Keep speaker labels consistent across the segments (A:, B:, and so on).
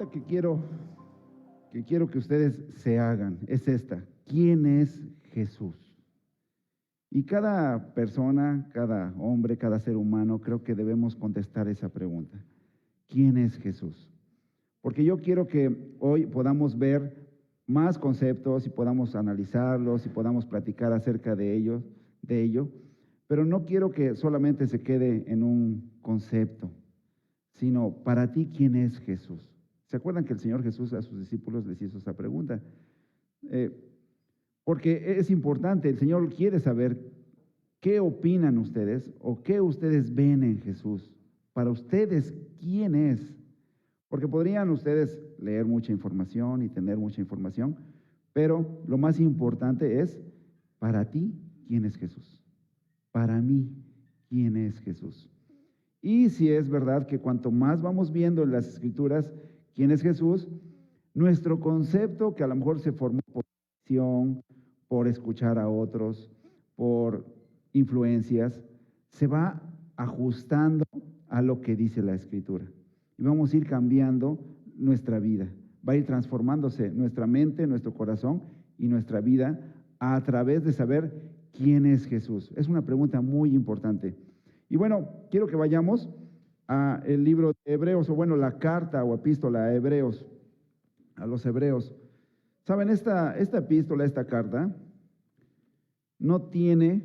A: pregunta que quiero que ustedes se hagan es esta: ¿quién es Jesús? Y cada persona, cada hombre, cada ser humano, creo que debemos contestar esa pregunta. ¿Quién es Jesús? Porque yo quiero que hoy podamos ver más conceptos y podamos analizarlos y podamos platicar acerca de ello, pero no quiero que solamente se quede en un concepto, sino para ti, ¿quién es Jesús? ¿Se acuerdan que el Señor Jesús a sus discípulos les hizo esa pregunta? Porque es importante, el Señor quiere saber qué opinan ustedes o qué ustedes ven en Jesús. Para ustedes, ¿quién es? Porque podrían ustedes leer mucha información y tener mucha información, pero lo más importante es, para ti, ¿quién es Jesús? Para mí, ¿quién es Jesús? Y si es verdad que cuanto más vamos viendo en las Escrituras quién es Jesús, nuestro concepto, que a lo mejor se formó por visión, por escuchar a otros, por influencias, se va ajustando a lo que dice la Escritura. Y vamos a ir cambiando nuestra vida. Va a ir transformándose nuestra mente, nuestro corazón y nuestra vida a través de saber quién es Jesús. Es una pregunta muy importante. Y bueno, quiero que vayamos al libro de Hebreos, o bueno, la carta o epístola a Hebreos, a los Hebreos. Saben, esta epístola, esta carta, no tiene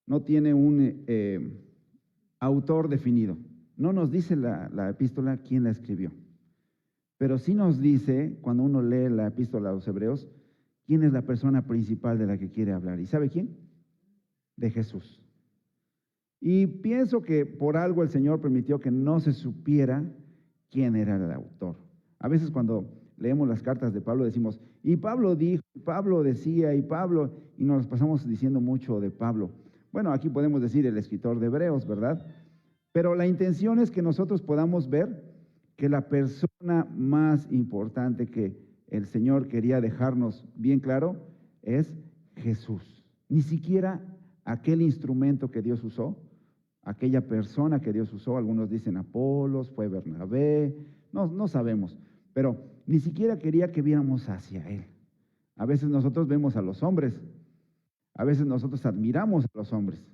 A: un autor definido. No nos dice la epístola quién la escribió, pero sí nos dice, cuando uno lee la epístola a los Hebreos, quién es la persona principal de la que quiere hablar. ¿Y sabe quién? De Jesús. Y pienso que por algo el Señor permitió que no se supiera quién era el autor. A veces cuando leemos las cartas de Pablo decimos, y Pablo dijo, y Pablo decía, y Pablo, y nos pasamos diciendo mucho de Pablo. Bueno, aquí podemos decir el escritor de Hebreos, ¿verdad? Pero la intención es que nosotros podamos ver que la persona más importante que el Señor quería dejarnos bien claro es Jesús. Ni siquiera aquel instrumento que Dios usó, aquella persona que Dios usó, algunos dicen Apolos, fue Bernabé, no sabemos, pero ni siquiera quería que viéramos hacia Él. A veces nosotros vemos a los hombres, a veces nosotros admiramos a los hombres,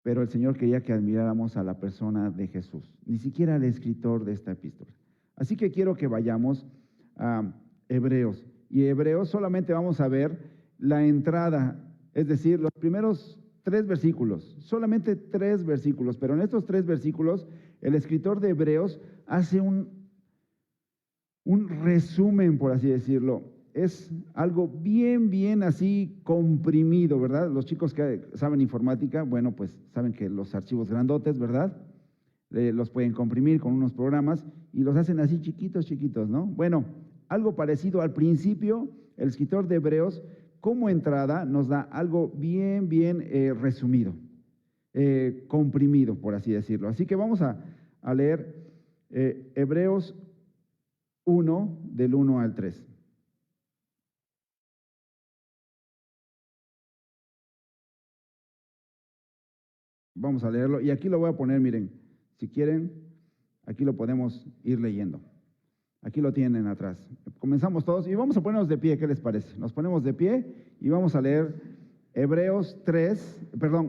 A: pero el Señor quería que admiráramos a la persona de Jesús, ni siquiera al escritor de esta epístola. Así que quiero que vayamos a Hebreos, y Hebreos solamente vamos a ver la entrada, es decir, los primeros 3 versículos, solamente 3 versículos, pero en estos 3 versículos el escritor de Hebreos hace un resumen, por así decirlo. Es algo bien así comprimido, ¿verdad? Los chicos que saben informática, bueno, pues saben que los archivos grandotes, ¿verdad? Los pueden comprimir con unos programas y los hacen así chiquitos, ¿no? Bueno, algo parecido al principio, el escritor de Hebreos, como entrada, nos da algo bien resumido, comprimido, por así decirlo. Así que vamos a leer Hebreos 1, del 1 al 3. Vamos a leerlo, y aquí lo voy a poner, miren, si quieren, aquí lo podemos ir leyendo. Aquí lo tienen atrás. Comenzamos todos y vamos a ponernos de pie, ¿qué les parece? Nos ponemos de pie y vamos a leer Hebreos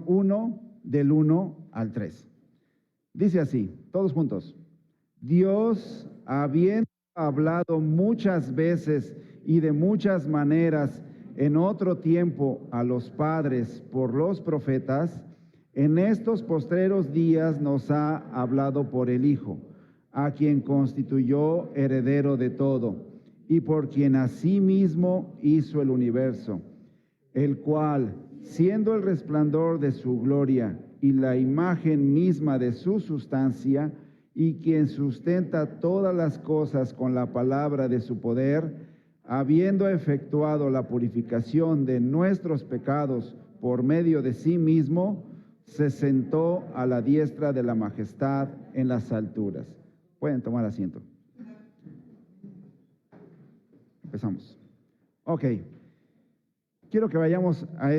A: 1, del 1 al 3. Dice así, todos juntos: Dios, habiendo hablado muchas veces y de muchas maneras en otro tiempo a los padres por los profetas, en estos postreros días nos ha hablado por el Hijo, a quien constituyó heredero de todo, y por quien asimismo hizo el universo, el cual, siendo el resplandor de su gloria y la imagen misma de su sustancia, y quien sustenta todas las cosas con la palabra de su poder, habiendo efectuado la purificación de nuestros pecados por medio de sí mismo, se sentó a la diestra de la majestad en las alturas. Pueden tomar asiento. Empezamos. Ok. Quiero que vayamos a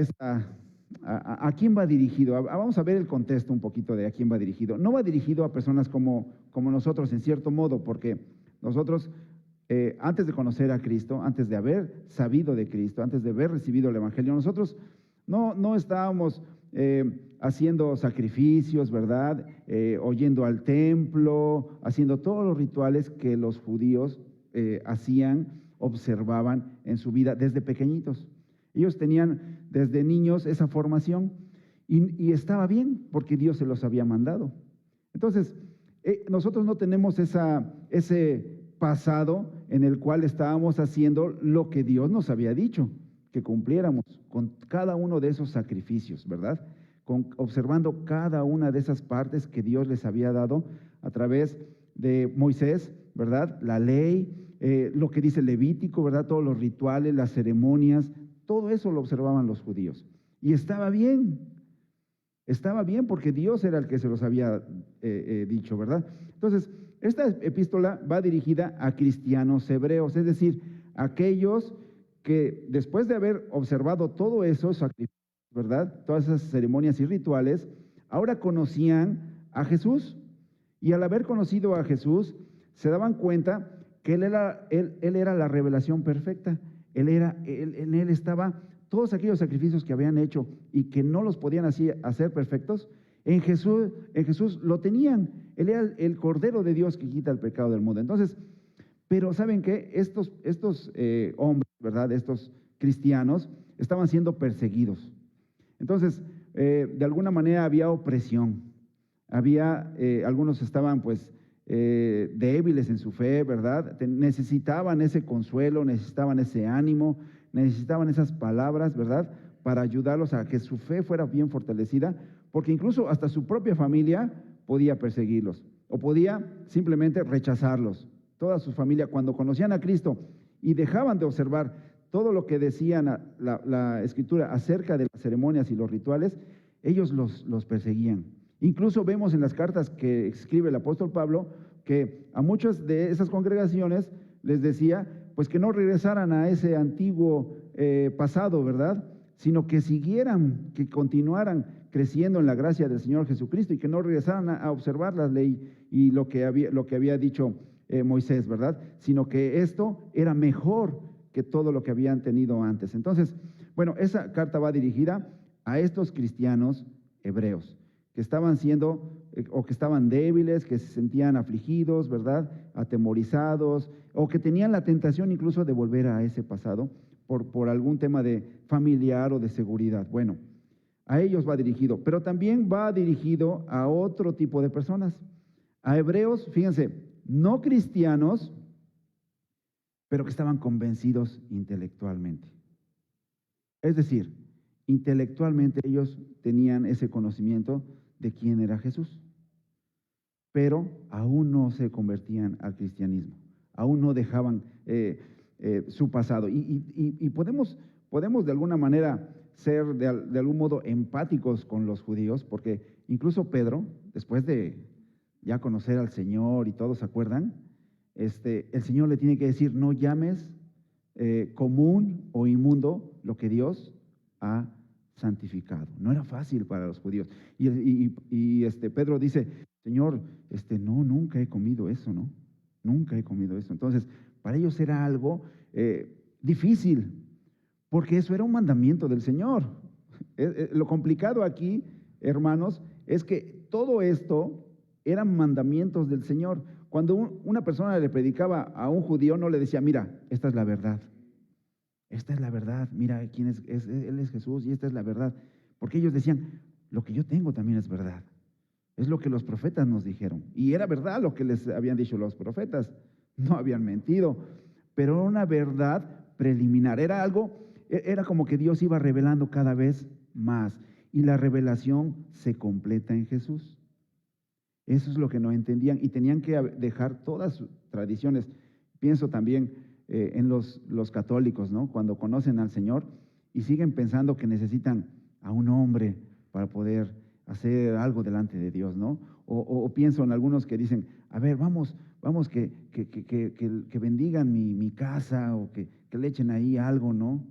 A: ¿A quién va dirigido? Vamos a ver el contexto un poquito de a quién va dirigido. No va dirigido a personas como nosotros, en cierto modo, porque nosotros, antes de conocer a Cristo, antes de haber sabido de Cristo, antes de haber recibido el Evangelio, nosotros no estábamos haciendo sacrificios, ¿verdad? Oyendo al templo, haciendo todos los rituales que los judíos hacían, observaban en su vida desde pequeñitos. Ellos tenían desde niños esa formación y estaba bien porque Dios se los había mandado. Entonces, nosotros no tenemos ese pasado en el cual estábamos haciendo lo que Dios nos había dicho que cumpliéramos con cada uno de esos sacrificios, ¿verdad? Observando cada una de esas partes que Dios les había dado a través de Moisés, ¿verdad? La ley, lo que dice Levítico, ¿verdad? Todos los rituales, las ceremonias, todo eso lo observaban los judíos. Y estaba bien porque Dios era el que se los había dicho, ¿verdad? Entonces, esta epístola va dirigida a cristianos hebreos, es decir, aquellos que después de haber observado todo eso, sacrificios, ¿verdad? Todas esas ceremonias y rituales, ahora conocían a Jesús. Y al haber conocido a Jesús, se daban cuenta que Él era la revelación perfecta. En Él estaba todos aquellos sacrificios que habían hecho y que no los podían hacer perfectos, en Jesús lo tenían. Él era el Cordero de Dios que quita el pecado del mundo. Entonces, pero ¿saben qué? Estos hombres, ¿verdad? Estos cristianos estaban siendo perseguidos. Entonces, de alguna manera había opresión. Algunos estaban pues débiles en su fe, ¿verdad? Necesitaban ese consuelo, necesitaban ese ánimo, necesitaban esas palabras, ¿verdad? Para ayudarlos a que su fe fuera bien fortalecida, porque incluso hasta su propia familia podía perseguirlos o podía simplemente rechazarlos. Toda su familia, cuando conocían a Cristo y dejaban de observar todo lo que decían la Escritura acerca de las ceremonias y los rituales, ellos los perseguían. Incluso vemos en las cartas que escribe el apóstol Pablo que a muchas de esas congregaciones les decía pues que no regresaran a ese antiguo pasado, ¿verdad? Sino que siguieran, que continuaran creciendo en la gracia del Señor Jesucristo y que no regresaran a observar la ley y lo que había dicho Moisés, ¿verdad? Sino que esto era mejor que todo lo que habían tenido antes. Entonces, bueno, esa carta va dirigida a estos cristianos hebreos que estaban o que estaban débiles, que se sentían afligidos, ¿verdad? Atemorizados, o que tenían la tentación incluso de volver a ese pasado por algún tema de familiar o de seguridad. Bueno, a ellos va dirigido, pero también va dirigido a otro tipo de personas, a hebreos, fíjense, no cristianos, pero que estaban convencidos intelectualmente. Es decir, intelectualmente ellos tenían ese conocimiento de quién era Jesús, pero aún no se convertían al cristianismo, aún no dejaban su pasado. Y podemos de alguna manera ser de algún modo empáticos con los judíos, porque incluso Pedro, después de ya conocer al Señor y todos, ¿se acuerdan? El Señor le tiene que decir, no llames común o inmundo lo que Dios ha santificado. No era fácil para los judíos. Y Pedro dice, Señor, no, nunca he comido eso, ¿no? Nunca he comido eso. Entonces, para ellos era algo difícil, porque eso era un mandamiento del Señor. Lo complicado aquí, hermanos, es que todo esto eran mandamientos del Señor. Cuando una persona le predicaba a un judío, no le decía, mira, esta es la verdad. Esta es la verdad, mira, quién es, Él es Jesús y esta es la verdad. Porque ellos decían, lo que yo tengo también es verdad. Es lo que los profetas nos dijeron. Y era verdad lo que les habían dicho los profetas. No habían mentido, pero era una verdad preliminar. Era como que Dios iba revelando cada vez más. Y la revelación se completa en Jesús. Eso es lo que no entendían y tenían que dejar todas sus tradiciones. Pienso también en los católicos, ¿no? Cuando conocen al Señor y siguen pensando que necesitan a un hombre para poder hacer algo delante de Dios, ¿no? O pienso en algunos que dicen, a ver, vamos que bendigan mi casa o que le echen ahí algo, ¿no?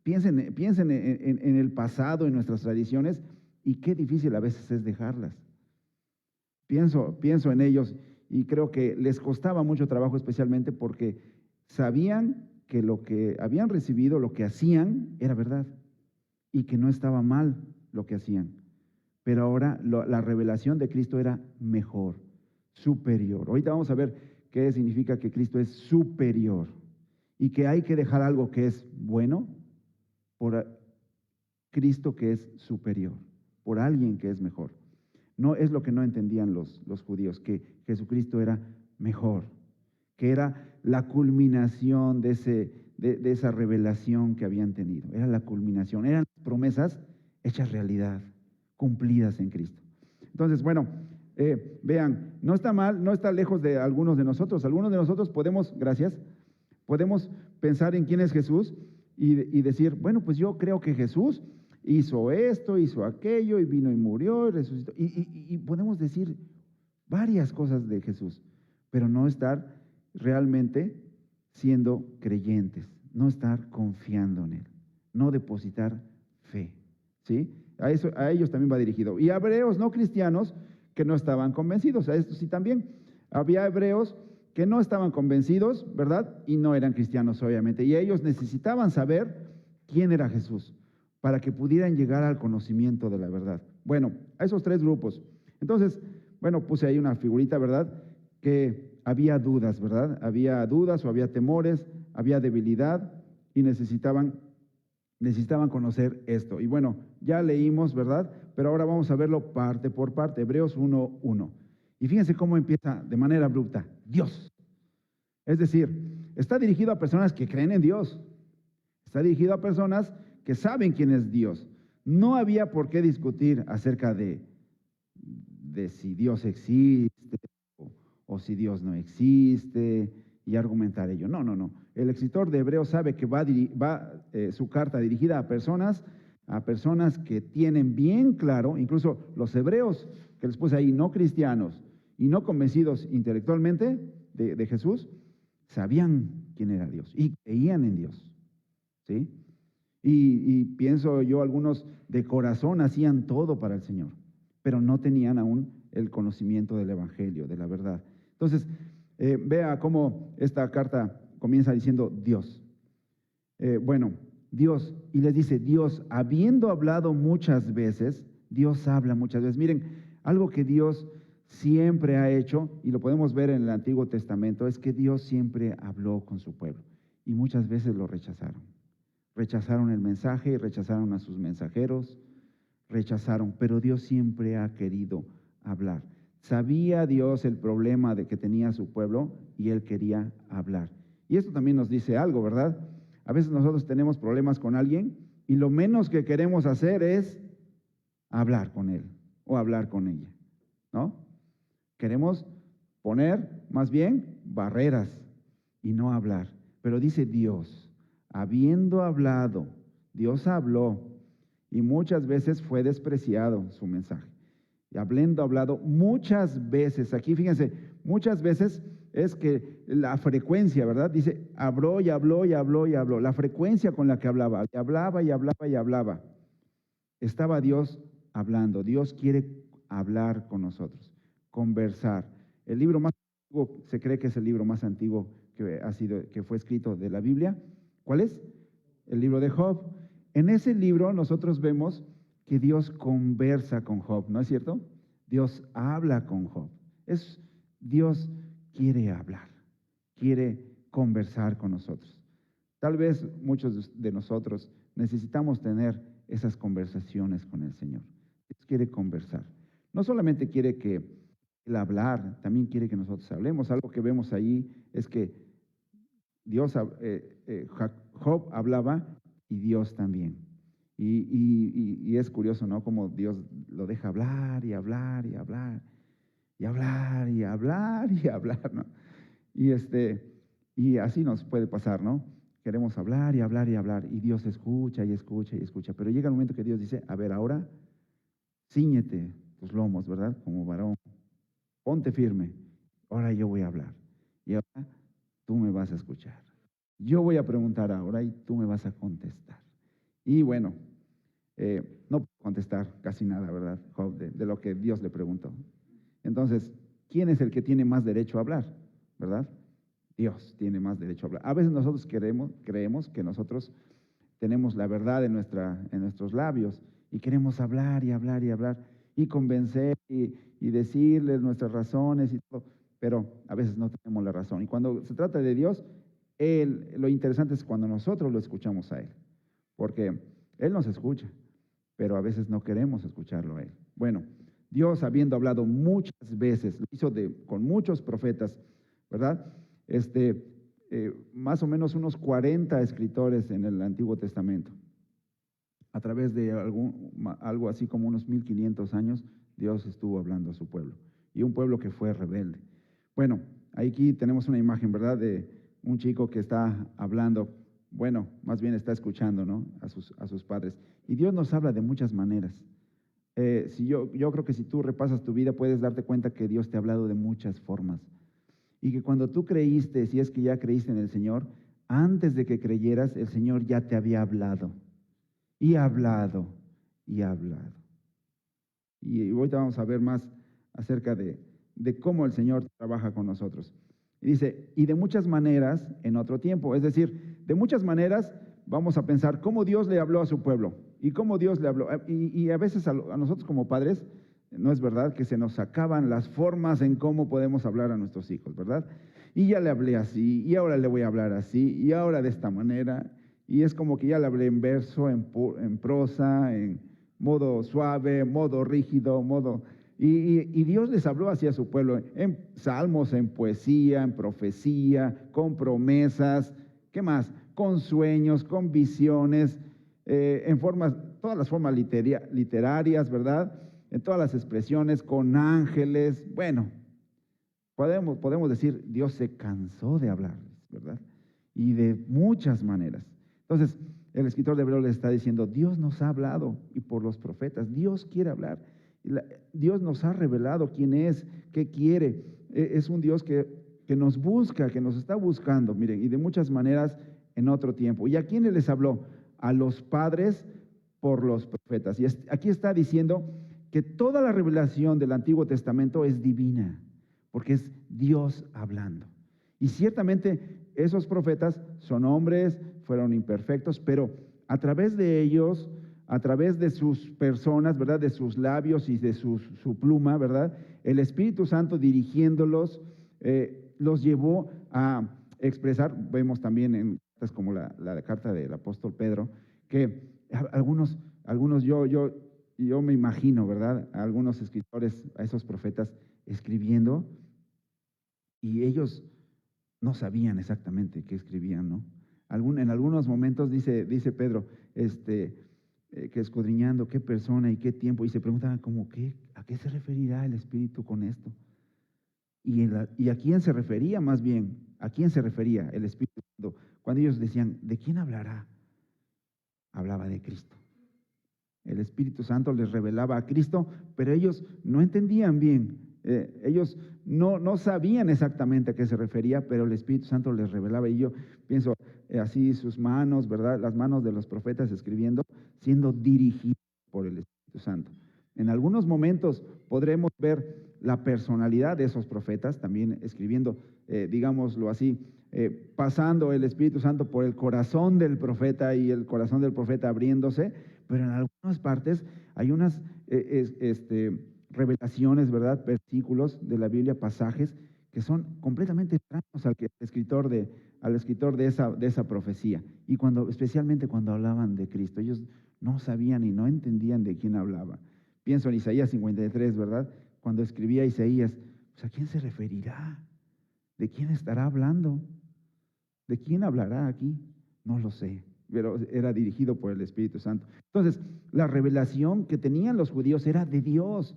A: Piensen en el pasado, en nuestras tradiciones, y qué difícil a veces es dejarlas. Pienso en ellos y creo que les costaba mucho trabajo, especialmente porque sabían que lo que habían recibido, lo que hacían, era verdad y que no estaba mal lo que hacían. Pero ahora la revelación de Cristo era mejor, superior. Ahorita vamos a ver qué significa que Cristo es superior y que hay que dejar algo que es bueno por Cristo que es superior, por alguien que es mejor. No es lo que no entendían los judíos, que Jesucristo era mejor, que era la culminación de esa revelación que habían tenido. Era la culminación, eran promesas hechas realidad, cumplidas en Cristo. Entonces, bueno, vean, no está mal, no está lejos de algunos de nosotros. Algunos de nosotros podemos, gracias, podemos pensar en quién es Jesús y decir, bueno, pues yo creo que Jesús hizo esto, hizo aquello, y vino y murió, y resucitó. Y podemos decir varias cosas de Jesús, pero no estar realmente siendo creyentes, no estar confiando en Él, no depositar fe, ¿sí? A ellos también va dirigido. Y a hebreos no cristianos que no estaban convencidos, a esto sí también. Había hebreos que no estaban convencidos, ¿verdad? Y no eran cristianos, obviamente. Y ellos necesitaban saber quién era Jesús para que pudieran llegar al conocimiento de la verdad. Bueno, a esos tres grupos. Entonces, bueno, puse ahí una figurita, ¿verdad? Que había dudas, ¿verdad? Había dudas o había temores, había debilidad y necesitaban conocer esto. Y bueno, ya leímos, ¿verdad? Pero ahora vamos a verlo parte por parte. Hebreos 1:1. Y fíjense cómo empieza de manera abrupta. Dios. Es decir, está dirigido a personas que creen en Dios. Está dirigido a personas que saben quién es Dios. No había por qué discutir acerca de si Dios existe o si Dios no existe y argumentar ello. No, no, no. El escritor de Hebreos sabe que va su carta dirigida a personas que tienen bien claro, incluso los hebreos que les puse ahí, no cristianos y no convencidos intelectualmente de Jesús, sabían quién era Dios y creían en Dios, ¿sí? Y pienso yo, algunos de corazón hacían todo para el Señor, pero no tenían aún el conocimiento del Evangelio, de la verdad. Entonces, vea cómo esta carta comienza diciendo Dios. Bueno, Dios, y les dice Dios, habiendo hablado muchas veces, Dios habla muchas veces. Miren, algo que Dios siempre ha hecho, y lo podemos ver en el Antiguo Testamento, es que Dios siempre habló con su pueblo, y muchas veces lo rechazaron. Rechazaron el mensaje, rechazaron a sus mensajeros, rechazaron, pero Dios siempre ha querido hablar. Sabía Dios el problema de que tenía su pueblo y Él quería hablar. Y esto también nos dice algo, ¿verdad? A veces nosotros tenemos problemas con alguien y lo menos que queremos hacer es hablar con él o hablar con ella, ¿no? Queremos poner más bien barreras y no hablar. Pero dice Dios, habiendo hablado, Dios habló y muchas veces fue despreciado su mensaje. Y habiendo hablado muchas veces, aquí fíjense, muchas veces es que la frecuencia, ¿verdad? Dice, habló y habló y habló y habló. La frecuencia con la que hablaba, y hablaba y hablaba y hablaba. Estaba Dios hablando. Dios quiere hablar con nosotros, conversar. El libro más antiguo, se cree que es el libro más antiguo que fue escrito de la Biblia. ¿Cuál es? El libro de Job. En ese libro nosotros vemos que Dios conversa con Job, ¿no es cierto? Dios habla con Job. Dios quiere hablar, quiere conversar con nosotros. Tal vez muchos de nosotros necesitamos tener esas conversaciones con el Señor. Dios quiere conversar. No solamente quiere que el hablar, también quiere que nosotros hablemos. Algo que vemos ahí es que Job hablaba y Dios también. Y es curioso, ¿no? Como Dios lo deja hablar y hablar y hablar y hablar y hablar y hablar, ¿no? Y así nos puede pasar, ¿no? Queremos hablar y hablar y hablar y Dios escucha y escucha y escucha. Pero llega el momento que Dios dice, a ver, ahora cíñete tus lomos, ¿verdad? Como varón, ponte firme. Ahora yo voy a hablar y ahora tú me vas a escuchar. Yo voy a preguntar ahora y tú me vas a contestar. Y bueno, no puedo contestar casi nada, ¿verdad, Job, de lo que Dios le preguntó. Entonces, ¿quién es el que tiene más derecho a hablar? ¿Verdad? Dios tiene más derecho a hablar. A veces nosotros creemos que nosotros tenemos la verdad en nuestros labios y queremos hablar y hablar y hablar y convencer y decirles nuestras razones y todo, pero a veces no tenemos la razón. Y cuando se trata de Dios, lo interesante es cuando nosotros lo escuchamos a Él, porque Él nos escucha, pero a veces no queremos escucharlo a Él. Bueno, Dios, habiendo hablado muchas veces, lo hizo con muchos profetas, ¿verdad? Más o menos unos 40 escritores en el Antiguo Testamento. A través de algo así como unos 1500 años, Dios estuvo hablando a su pueblo, y un pueblo que fue rebelde. Bueno, aquí tenemos una imagen, ¿verdad?, de un chico que está hablando, bueno, más bien está escuchando, ¿no?, a sus padres. Y Dios nos habla de muchas maneras. Yo creo que si tú repasas tu vida, puedes darte cuenta que Dios te ha hablado de muchas formas. Y que cuando tú creíste, si es que ya creíste en el Señor, antes de que creyeras, el Señor ya te había hablado. Y ha hablado, y ha hablado. Y ahorita vamos a ver más acerca de cómo el Señor trabaja con nosotros. Y dice, y de muchas maneras en otro tiempo. Es decir, de muchas maneras vamos a pensar cómo Dios le habló a su pueblo y cómo Dios le habló. Y a veces a nosotros como padres, no es verdad que se nos acaban las formas en cómo podemos hablar a nuestros hijos, ¿verdad? Y ya le hablé así, y ahora le voy a hablar así, y ahora de esta manera. Y es como que ya le hablé en verso, en prosa, en modo suave, modo rígido, modo... Y Dios les habló así a su pueblo, en salmos, en poesía, en profecía, con promesas, ¿qué más? Con sueños, con visiones, en formas, todas las formas literarias, ¿verdad? En todas las expresiones, con ángeles. Bueno, podemos decir, Dios se cansó de hablarles, ¿verdad? Y de muchas maneras. Entonces, el escritor de Hebreos le está diciendo, Dios nos ha hablado, y por los profetas, Dios quiere hablar. Dios nos ha revelado quién es, qué quiere. Es un Dios que nos busca, que nos está buscando, miren, y de muchas maneras en otro tiempo. ¿Y a quiénes les habló? A los padres por los profetas. Y aquí está diciendo que toda la revelación del Antiguo Testamento es divina, porque es Dios hablando. Y ciertamente esos profetas son hombres, fueron imperfectos, pero a través de ellos, a través de sus personas, ¿verdad?, de sus labios y de su pluma, ¿verdad?, el Espíritu Santo dirigiéndolos, los llevó a expresar. Vemos también en cartas como la carta del apóstol Pedro, que algunos yo me imagino, ¿verdad?, a algunos escritores, a esos profetas escribiendo, y ellos no sabían exactamente qué escribían, ¿no? En algunos momentos dice Pedro, que escudriñando qué persona y qué tiempo, y se preguntaban como, ¿a qué se referirá el Espíritu con esto? ¿Y a quién se refería más bien? ¿A quién se refería el Espíritu cuando ellos decían, ¿de quién hablará? Hablaba de Cristo. El Espíritu Santo les revelaba a Cristo, pero ellos no entendían bien. Ellos no sabían exactamente a qué se refería, pero el Espíritu Santo les revelaba. Y yo pienso así, sus manos, ¿verdad?, las manos de los profetas escribiendo, siendo dirigidos por el Espíritu Santo. En algunos momentos podremos ver la personalidad de esos profetas también escribiendo, digámoslo así, pasando el Espíritu Santo por el corazón del profeta y el corazón del profeta abriéndose, pero en algunas partes hay unas revelaciones, ¿verdad?, versículos de la Biblia, pasajes que son completamente extraños al escritor de esa profecía, y especialmente cuando hablaban de Cristo. Ellos no sabían y no entendían de quién hablaba. Pienso en Isaías 53, ¿verdad? Cuando escribía Isaías, pues, ¿a quién se referirá? ¿De quién estará hablando? ¿De quién hablará aquí? No lo sé, pero era dirigido por el Espíritu Santo. Entonces, la revelación que tenían los judíos era de Dios.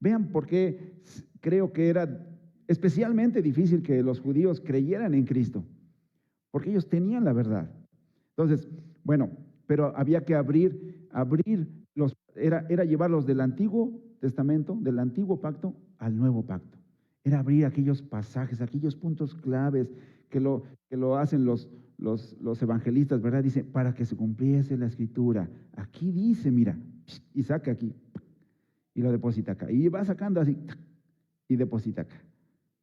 A: Vean por qué creo que era especialmente difícil que los judíos creyeran en Cristo, porque ellos tenían la verdad. Entonces, bueno, pero había que era llevarlos del Antiguo Testamento, del Antiguo Pacto al Nuevo Pacto. Era abrir aquellos pasajes, aquellos puntos claves que lo hacen los evangelistas, ¿verdad? Dice, para que se cumpliese la escritura. Aquí dice, mira, y saca aquí, y lo deposita acá. Y va sacando así, y deposita acá.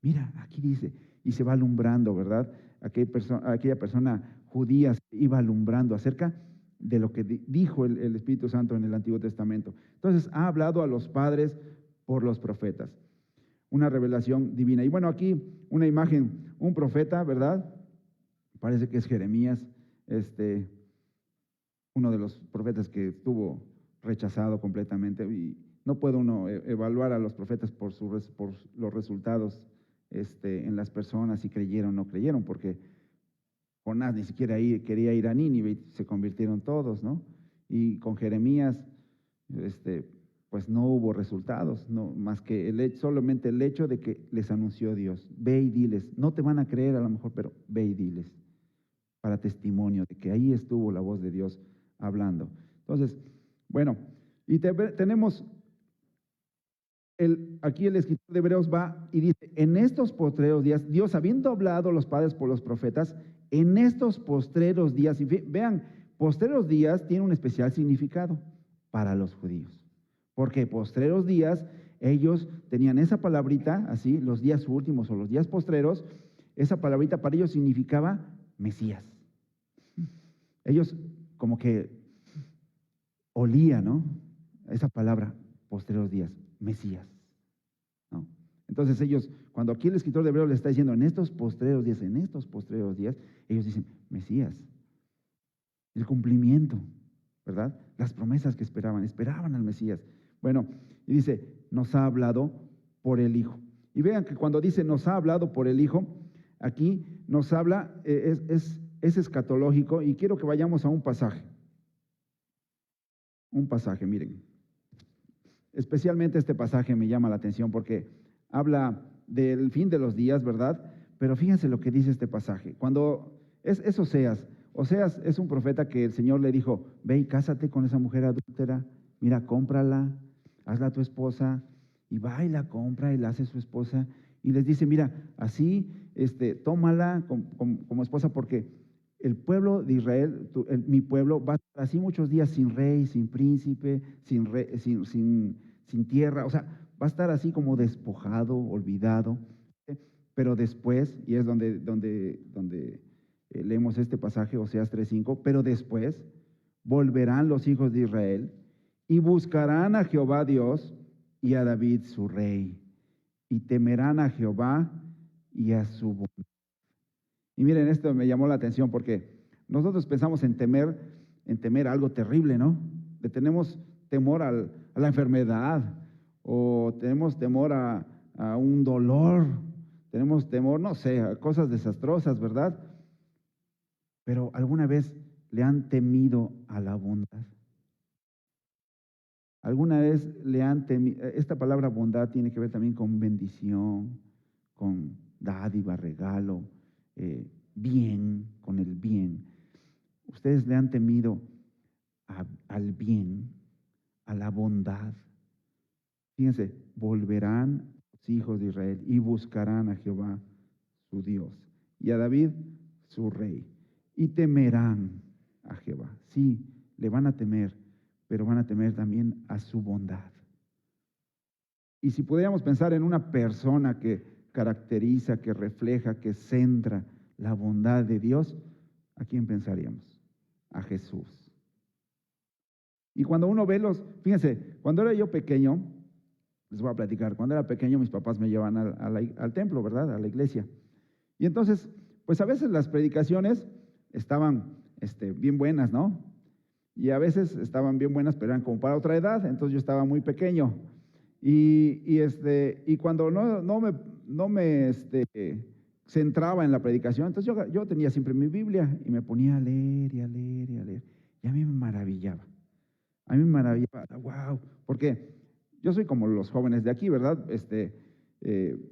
A: Mira, aquí dice, y se va alumbrando, ¿verdad? Aquella persona judía iba alumbrando acerca de lo que dijo el Espíritu Santo en el Antiguo Testamento. Entonces, ha hablado a los padres por los profetas. Una revelación divina. Y bueno, aquí una imagen, un profeta, ¿verdad? Parece que es Jeremías, uno de los profetas que estuvo rechazado completamente. Y no puede uno evaluar a los profetas por los resultados en las personas, si creyeron o no creyeron, porque Jonás ni siquiera quería ir a Nínive y se convirtieron todos, ¿no? Y con Jeremías, pues no hubo resultados, no, más que solamente el hecho de que les anunció Dios. Ve y diles, no te van a creer a lo mejor, pero ve y diles, para testimonio de que ahí estuvo la voz de Dios hablando. Entonces, bueno, y tenemos aquí el escritor de Hebreos va y dice, en estos postreros días, Dios habiendo hablado a los padres por los profetas, en estos postreros días, y vean, postreros días tiene un especial significado para los judíos, porque postreros días, ellos tenían esa palabrita, así, los días últimos o los días postreros, esa palabrita para ellos significaba Mesías. Ellos como que olían, ¿no? Esa palabra, postreros días, Mesías, ¿no? Entonces ellos, cuando aquí el escritor de Hebreos le está diciendo, en estos postreros días, ellos dicen, Mesías, el cumplimiento, ¿verdad? Las promesas que esperaban al Mesías. Bueno, y dice, nos ha hablado por el Hijo. Y vean que cuando dice nos ha hablado por el Hijo, aquí nos habla, es escatológico, y quiero que vayamos a un pasaje. Un pasaje, miren. Especialmente este pasaje me llama la atención porque habla del fin de los días, ¿verdad? Pero fíjense lo que dice este pasaje. Cuando es Oseas es un profeta que el Señor le dijo, ve y cásate con esa mujer adúltera, mira, cómprala, hazla tu esposa, y va y la compra y la hace su esposa, y les dice, mira, así, tómala como esposa, porque el pueblo de Israel, mi pueblo, va a estar así muchos días sin rey, sin príncipe, sin tierra, o sea, va a estar así como despojado, olvidado, pero después, y es donde leemos este pasaje, Oseas 3:5, pero después volverán los hijos de Israel y buscarán a Jehová Dios y a David su rey, y temerán a Jehová y a su bondad. Y miren, esto me llamó la atención porque nosotros pensamos en temer algo terrible, ¿no? Le tenemos temor a la enfermedad, o tenemos temor a un dolor, tenemos temor, no sé, a cosas desastrosas, ¿verdad? Pero ¿alguna vez le han temido a la bondad? ¿Alguna vez le han temido? Esta palabra bondad tiene que ver también con bendición, con dádiva, regalo, bien, con el bien. ¿Ustedes le han temido al bien, a la bondad? Fíjense, volverán los hijos de Israel y buscarán a Jehová su Dios y a David su rey, y temerán a Jehová. Sí, le van a temer, pero van a temer también a su bondad. Y si pudiéramos pensar en una persona que caracteriza, que refleja, que centra la bondad de Dios, ¿a quién pensaríamos? A Jesús. Y cuando uno ve fíjense, cuando era yo pequeño, les voy a platicar, cuando era pequeño mis papás me llevaban al templo, ¿verdad? A la iglesia. Y entonces, pues a veces las predicaciones estaban bien buenas, ¿no? Y a veces estaban bien buenas, pero eran como para otra edad, entonces yo estaba muy pequeño. Y cuando no me centraba en la predicación, entonces yo tenía siempre mi Biblia y me ponía a leer y a leer y a leer. Y a mí me maravillaba. A mí me maravillaba, wow, porque yo soy como los jóvenes de aquí, ¿verdad?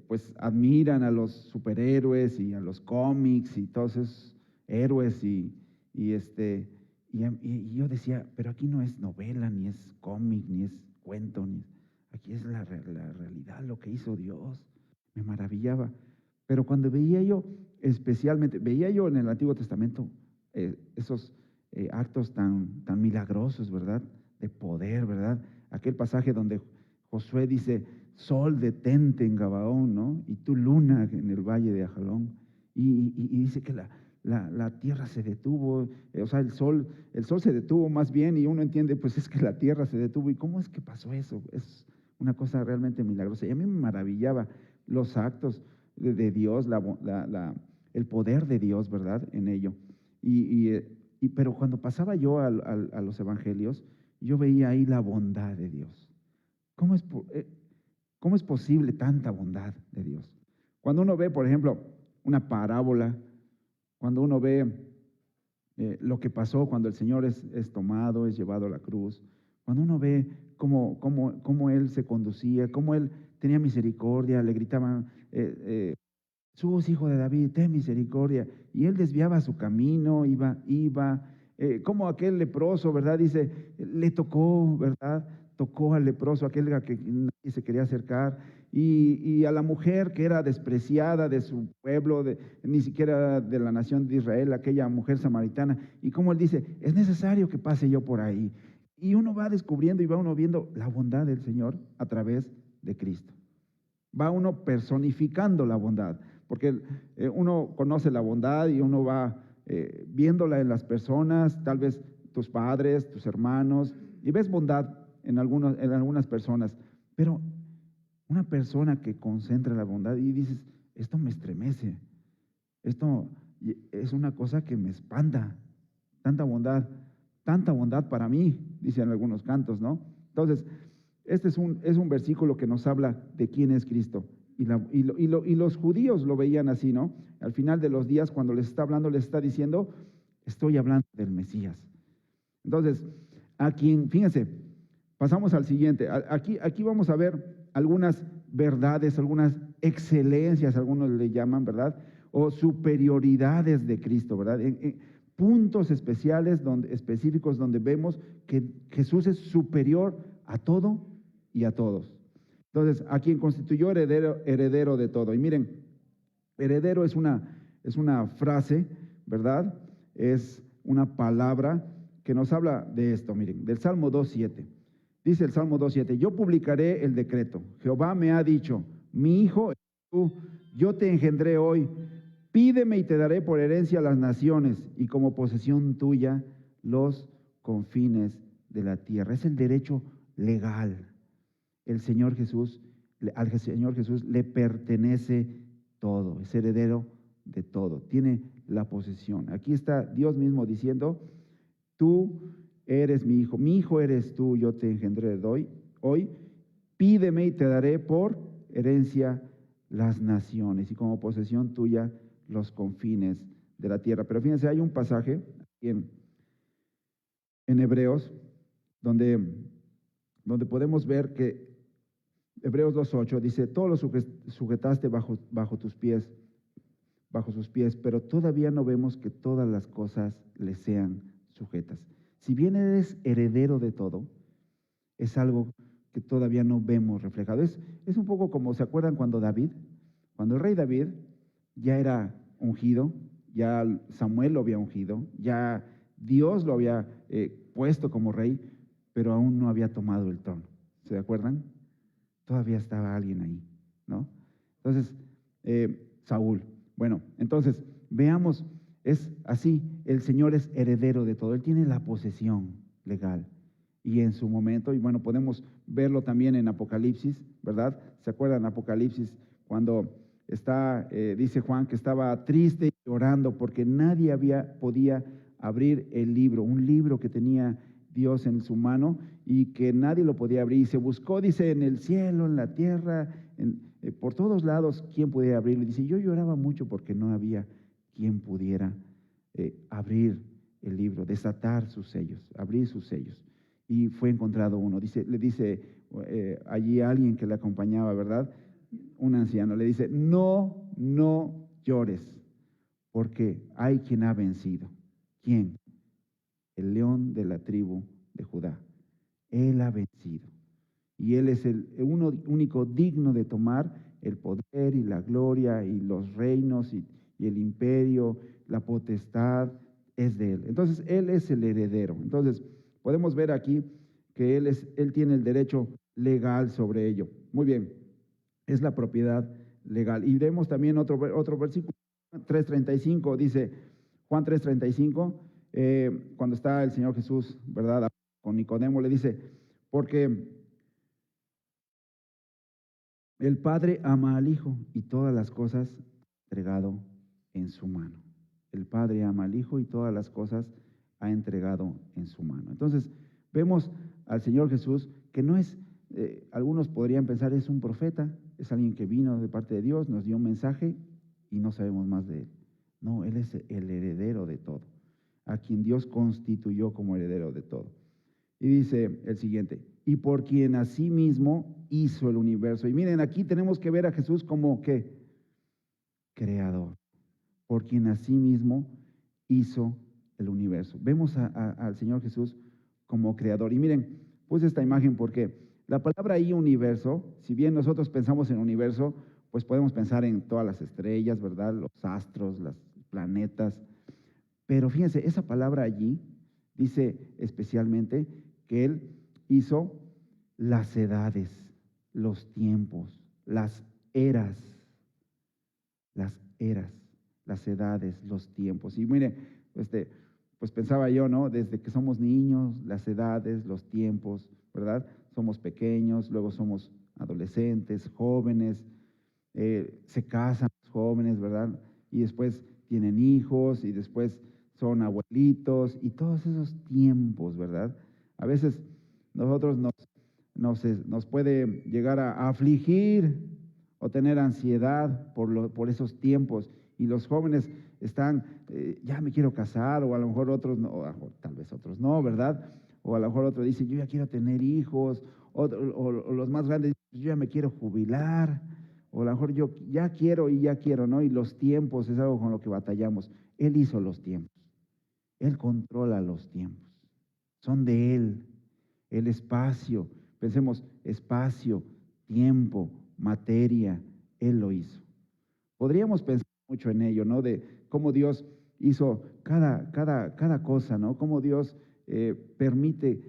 A: Pues admiran a los superhéroes y a los cómics y todos esos héroes y yo decía, pero aquí no es novela, ni es cómic, ni es cuento, aquí es la realidad, lo que hizo Dios. Me maravillaba. Pero cuando veía yo, especialmente, veía yo en el Antiguo Testamento esos actos tan milagrosos, ¿verdad? De poder, ¿verdad? Aquel pasaje donde Josué dice, sol detente en Gabaón, ¿no? Y tú luna en el valle de Ajalón. Y dice que la tierra se detuvo, o sea, el sol se detuvo más bien, y uno entiende, pues es que la tierra se detuvo. ¿Y cómo es que pasó eso? Es una cosa realmente milagrosa. Y a mí me maravillaba los actos de Dios, el poder de Dios, ¿verdad? En ello. Pero cuando pasaba yo a los evangelios, yo veía ahí la bondad de Dios. ¿Cómo cómo es posible tanta bondad de Dios? Cuando uno ve, por ejemplo, una parábola, cuando uno ve lo que pasó cuando el Señor es tomado, es llevado a la cruz, cuando uno ve cómo Él se conducía, cómo Él tenía misericordia, le gritaban, Jesús, hijo de David, ten misericordia. Y él desviaba su camino, iba, como aquel leproso, ¿verdad? Dice, le tocó, ¿verdad? Tocó al leproso, aquel a que nadie se quería acercar. Y a la mujer que era despreciada de su pueblo, ni siquiera de la nación de Israel, aquella mujer samaritana. Y como él dice, es necesario que pase yo por ahí. Y uno va descubriendo y va uno viendo la bondad del Señor a través de Cristo. Va uno personificando la bondad, porque uno conoce la bondad y uno va viéndola en las personas, tal vez tus padres, tus hermanos, y ves bondad en algunas personas, pero una persona que concentra la bondad y dices, esto me estremece, esto es una cosa que me espanta, tanta bondad para mí, dicen algunos cantos, ¿no? Entonces, este es un versículo que nos habla de quién es Cristo. Y los judíos lo veían así, ¿no? Al final de los días, cuando les está hablando, les está diciendo, estoy hablando del Mesías. Entonces, fíjense, pasamos al siguiente. Aquí vamos a ver algunas verdades, algunas excelencias, algunos le llaman, ¿verdad? O superioridades de Cristo, ¿verdad? Puntos específicos donde vemos que Jesús es superior a todo y a todos. Entonces, a quien constituyó heredero de todo. Y miren, heredero es una frase, ¿verdad? Es una palabra que nos habla de esto, miren, del Salmo 2:7. Dice el Salmo 2:7, yo publicaré el decreto. Jehová me ha dicho, mi hijo, tú, yo te engendré hoy. Pídeme y te daré por herencia las naciones y como posesión tuya los confines de la tierra. Es el derecho legal. Al Señor Jesús le pertenece todo, es heredero de todo, tiene la posesión. Aquí está Dios mismo diciendo, tú eres mi hijo eres tú, yo te engendré hoy, pídeme y te daré por herencia las naciones y como posesión tuya los confines de la tierra. Pero fíjense, hay un pasaje en Hebreos donde podemos ver que Hebreos 2:8 dice, todo lo sujetaste bajo tus pies, bajo sus pies, pero todavía no vemos que todas las cosas le sean sujetas. Si bien eres heredero de todo, es algo que todavía no vemos reflejado. Es un poco como, ¿se acuerdan cuando el rey David ya era ungido, ya Samuel lo había ungido, ya Dios lo había puesto como rey, pero aún no había tomado el trono? ¿Se acuerdan? Todavía estaba alguien ahí, ¿no? Entonces, Saúl. Bueno, entonces, veamos, es así, el Señor es heredero de todo, Él tiene la posesión legal. Y en su momento, y bueno, podemos verlo también en Apocalipsis, ¿verdad? ¿Se acuerdan Apocalipsis? Cuando dice Juan que estaba triste y llorando porque nadie podía abrir el libro, un libro que tenía Dios en su mano y que nadie lo podía abrir. Y se buscó, dice, en el cielo, en la tierra, por todos lados, quién pudiera abrirlo. Y dice, yo lloraba mucho porque no había quien pudiera abrir el libro, desatar sus sellos, abrir sus sellos. Y fue encontrado uno. Le dice allí alguien que le acompañaba, ¿verdad? Un anciano, le dice, no llores, porque hay quien ha vencido. ¿Quién? El león de la tribu de Judá. Él ha vencido. Y él es el único digno de tomar el poder y la gloria y los reinos y el imperio, la potestad es de Él. Entonces, Él es el heredero. Entonces, podemos ver aquí que Él tiene el derecho legal sobre ello. Muy bien, es la propiedad legal. Y vemos también otro versículo, 3:35, dice Juan 3:35, cuando está el Señor Jesús, ¿verdad? Con Nicodemo le dice, porque el Padre ama al Hijo y todas las cosas ha entregado en su mano. El Padre ama al Hijo y todas las cosas ha entregado en su mano. Entonces, vemos al Señor Jesús que no es, algunos podrían pensar, es un profeta, es alguien que vino de parte de Dios, nos dio un mensaje y no sabemos más de Él. No, Él es el heredero de todo, a quien Dios constituyó como heredero de todo. Y dice el siguiente, y por quien asimismo hizo el universo. Y miren, aquí tenemos que ver a Jesús como que creador, por quien asimismo hizo el universo. Vemos al Señor Jesús como creador. Y miren, puse esta imagen porque la palabra ahí universo, si bien nosotros pensamos en universo, pues podemos pensar en todas las estrellas, ¿verdad? Los astros, los planetas. Pero fíjense, esa palabra allí dice especialmente que Él hizo las edades, los tiempos, las eras, las edades, los tiempos. Y mire, pues pensaba yo, ¿no? Desde que somos niños, las edades, los tiempos, ¿verdad? Somos pequeños, luego somos adolescentes, jóvenes, se casan los jóvenes, ¿verdad? Y después tienen hijos y después son abuelitos y todos esos tiempos, ¿verdad? A veces nosotros nos puede llegar a afligir o tener ansiedad por esos tiempos. Y los jóvenes están, ya me quiero casar, o a lo mejor otros no, o tal vez otros no, ¿verdad? O a lo mejor otro dice, yo ya quiero tener hijos, o los más grandes, yo ya me quiero jubilar, o a lo mejor yo ya quiero, ¿no? Y los tiempos es algo con lo que batallamos. Él hizo los tiempos, Él controla los tiempos, son de Él. El espacio, pensemos, espacio, tiempo, materia, Él lo hizo. Podríamos pensar mucho en ello, ¿no? De cómo Dios hizo cada cosa, ¿no? Cómo Dios permite,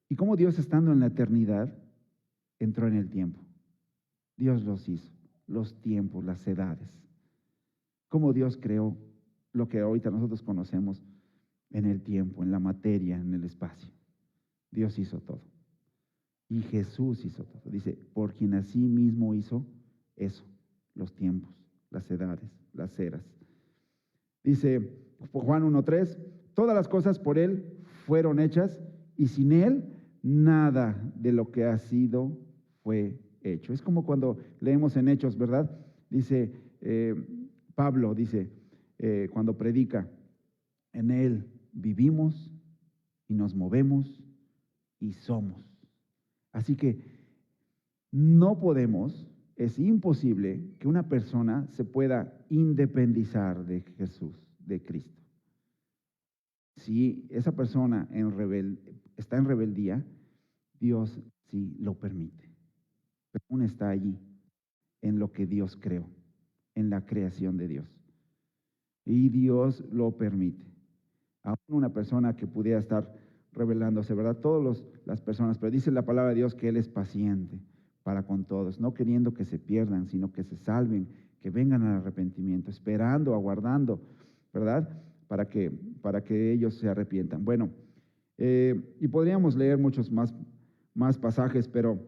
A: y cómo Dios estando en la eternidad, entró en el tiempo. Dios los hizo, los tiempos, las edades. Cómo Dios creó lo que ahorita nosotros conocemos en el tiempo, en la materia, en el espacio. Dios hizo todo. Y Jesús hizo todo. Dice, por quien así mismo hizo eso, los tiempos, las edades, las eras. Dice Juan 1:3, todas las cosas por Él fueron hechas y sin Él nada de lo que ha sido fue hecho. Es como cuando leemos en Hechos, ¿verdad? Dice Pablo, dice, cuando predica, en Él vivimos y nos movemos y somos. Así que no podemos, es imposible que una persona se pueda independizar de Jesús, de Cristo. Si esa persona está en rebeldía, Dios sí lo permite. Pero aún está allí, en lo que Dios creó, en la creación de Dios. Y Dios lo permite. Aún una persona que pudiera estar rebelándose, ¿verdad? Todas las personas, pero dice la palabra de Dios que Él es paciente para con todos, no queriendo que se pierdan, sino que se salven, que vengan al arrepentimiento, esperando, aguardando, ¿verdad? Para que ellos se arrepientan. Bueno, y podríamos leer muchos más pasajes, pero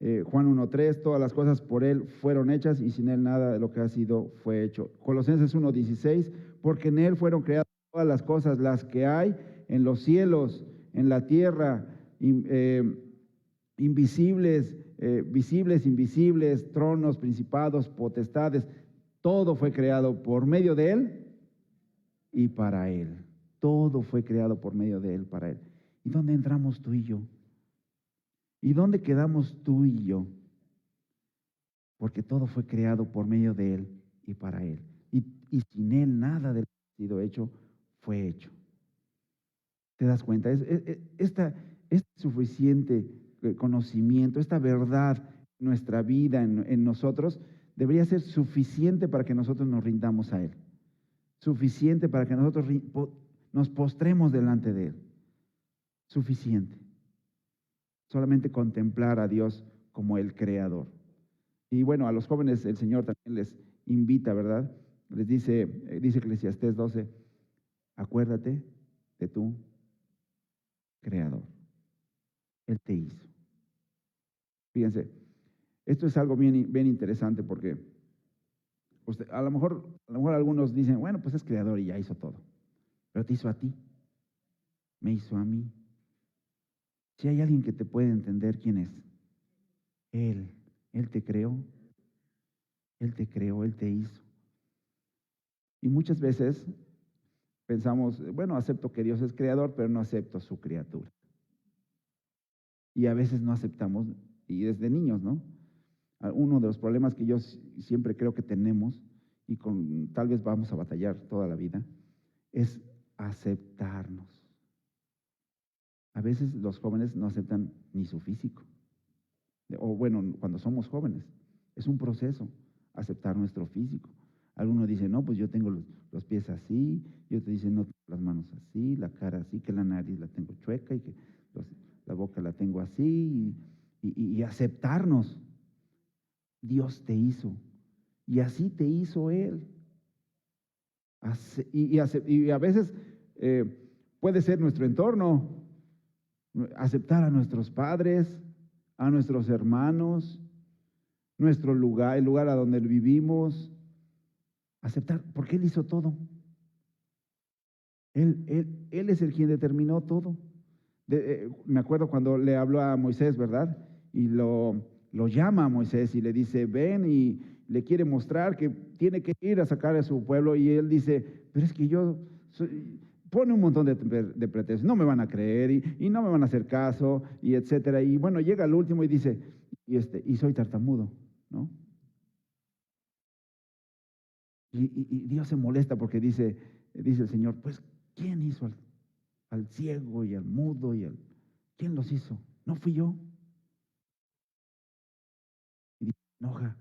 A: Juan 1:3, todas las cosas por Él fueron hechas y sin Él nada de lo que ha sido fue hecho. Colosenses 1:16, porque en Él fueron creadas todas las cosas, las que hay en los cielos, en la tierra, invisibles, visibles, invisibles, tronos, principados, potestades, todo fue creado por medio de Él y para Él. Todo fue creado por medio de Él, para Él. ¿Y dónde entramos tú y yo? ¿Y dónde quedamos tú y yo? Porque todo fue creado por medio de Él y para Él. Y sin Él nada de lo que ha sido hecho fue hecho. ¿Te das cuenta? Este suficiente conocimiento, esta verdad nuestra vida, en nosotros, debería ser suficiente para que nosotros nos rindamos a Él. Suficiente para que nosotros nos postremos delante de Él. Suficiente. Solamente contemplar a Dios como el Creador. Y bueno, a los jóvenes el Señor también les invita, ¿verdad? Les dice Eclesiastés 12, acuérdate de tu Creador. Él te hizo. Fíjense, esto es algo bien interesante porque a lo mejor algunos dicen, bueno, pues es creador y ya hizo todo. Pero te hizo a ti, me hizo a mí. Si hay alguien que te puede entender quién es, Él te creó, Él te hizo. Y muchas veces pensamos, bueno, acepto que Dios es creador, pero no acepto su criatura. Y a veces no aceptamos, y desde niños, ¿no? Uno de los problemas que yo siempre creo que tenemos, y tal vez vamos a batallar toda la vida, es aceptarnos. A veces los jóvenes no aceptan ni su físico. O bueno, cuando somos jóvenes, es un proceso aceptar nuestro físico. Algunos dicen, no, pues yo tengo los pies así, y otros dicen, no, las manos así, la cara así, que la nariz la tengo chueca y que la boca la tengo así, y aceptarnos. Dios te hizo, y así te hizo Él. Y a veces puede ser nuestro entorno, aceptar a nuestros padres, a nuestros hermanos, nuestro lugar, el lugar a donde vivimos, aceptar, porque Él hizo todo. Él es el quien determinó todo. Me acuerdo cuando le habló a Moisés, ¿verdad? Y lo llama a Moisés y le dice, ven, y le quiere mostrar que tiene que ir a sacar a su pueblo, y él dice, pero es que yo pone un montón de pretextos, no me van a creer y no me van a hacer caso, y etcétera. Y bueno, llega al último y dice, y soy tartamudo, ¿no? Y Dios se molesta porque dice el Señor, pues, ¿quién hizo al ciego y al mudo quién los hizo? ¿No fui yo? Y Dios se enoja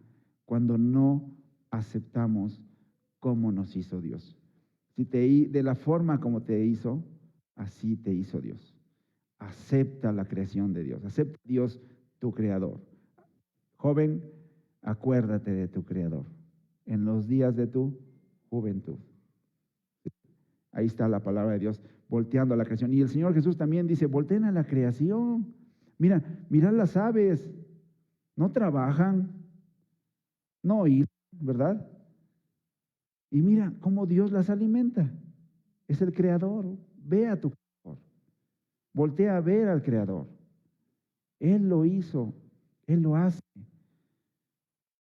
A: cuando no aceptamos cómo nos hizo Dios. De la forma como te hizo, así te hizo Dios. Acepta la creación de Dios, acepta a Dios tu creador. Joven, acuérdate de tu creador en los días de tu juventud. Ahí está la palabra de Dios, volteando a la creación. Y el Señor Jesús también dice, volteen a la creación. Mira las aves, no trabajan, no hilan, ¿verdad? Y mira cómo Dios las alimenta. Es el creador. Ve a tu creador. Voltea a ver al creador. Él lo hizo, Él lo hace.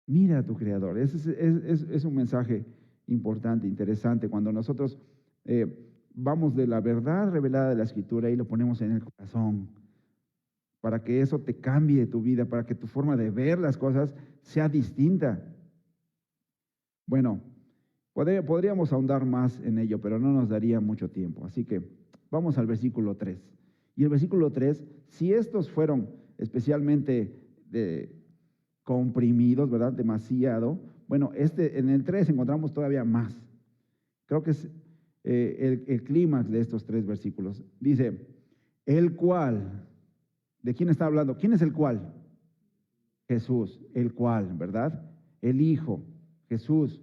A: Mira a tu creador. Es un mensaje importante, interesante, cuando nosotros vamos de la verdad revelada de la Escritura y lo ponemos en el corazón, para que eso te cambie tu vida, para que tu forma de ver las cosas sea distinta. Bueno, podríamos ahondar más en ello, pero no nos daría mucho tiempo. Así que vamos al versículo 3. Y el versículo 3, si estos fueron especialmente comprimidos, ¿verdad? Demasiado. Bueno, en el 3 encontramos todavía más. Creo que es el clímax de estos 3 versículos. Dice, el cual, ¿de quién está hablando? ¿Quién es el cual? Jesús, el cual, ¿verdad? El Hijo, Jesús.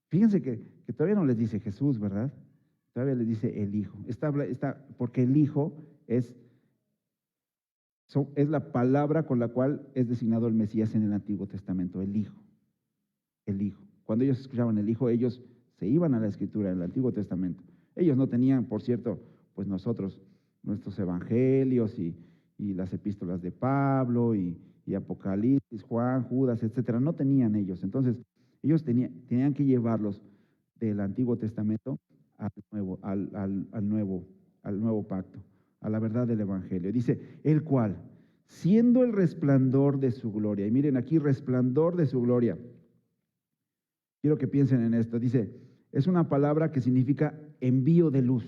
A: Fíjense que todavía no les dice Jesús, ¿verdad? Todavía les dice el Hijo. Porque el Hijo es la palabra con la cual es designado el Mesías en el Antiguo Testamento, el Hijo. El Hijo. Cuando ellos escuchaban el Hijo, ellos se iban a la Escritura del Antiguo Testamento. Ellos no tenían, por cierto, pues nuestros evangelios y las epístolas de Pablo y Apocalipsis, Juan, Judas, etcétera. No tenían ellos. Entonces, ellos tenían que llevarlos del Antiguo Testamento al nuevo pacto, a la verdad del Evangelio. Dice, el cual, siendo el resplandor de su gloria, y miren aquí, resplandor de su gloria. Quiero que piensen en esto. Dice, es una palabra que significa envío de luz.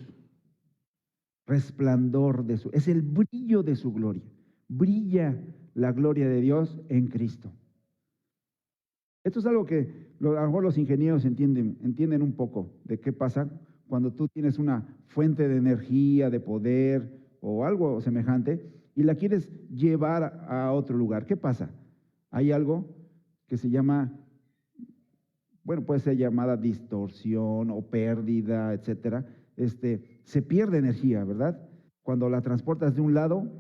A: Resplandor es el brillo de su gloria. Brilla la gloria de Dios en Cristo. Esto es algo que a lo mejor los ingenieros entienden un poco de qué pasa cuando tú tienes una fuente de energía, de poder o algo semejante y la quieres llevar a otro lugar. ¿Qué pasa? Hay algo que se llama, bueno, puede ser llamada distorsión o pérdida, etcétera. Se pierde energía, ¿verdad? Cuando la transportas de un lado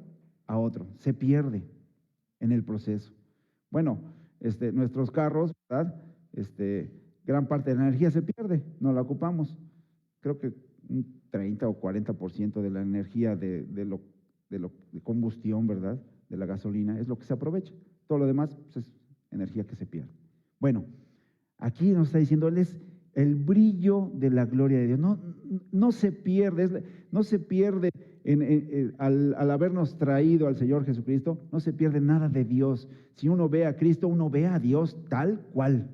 A: a otro, se pierde en el proceso. Bueno, nuestros carros, ¿verdad? Gran parte de la energía se pierde, no la ocupamos. Creo que un 30 o 40% de la energía de combustión, ¿verdad? De la gasolina, es lo que se aprovecha. Todo lo demás pues, es energía que se pierde. Bueno, aquí nos está diciendo, Él es el brillo de la gloria de Dios. No se pierde, no se pierde al habernos traído al Señor Jesucristo, no se pierde nada de Dios. Si uno ve a Cristo, uno ve a Dios tal cual.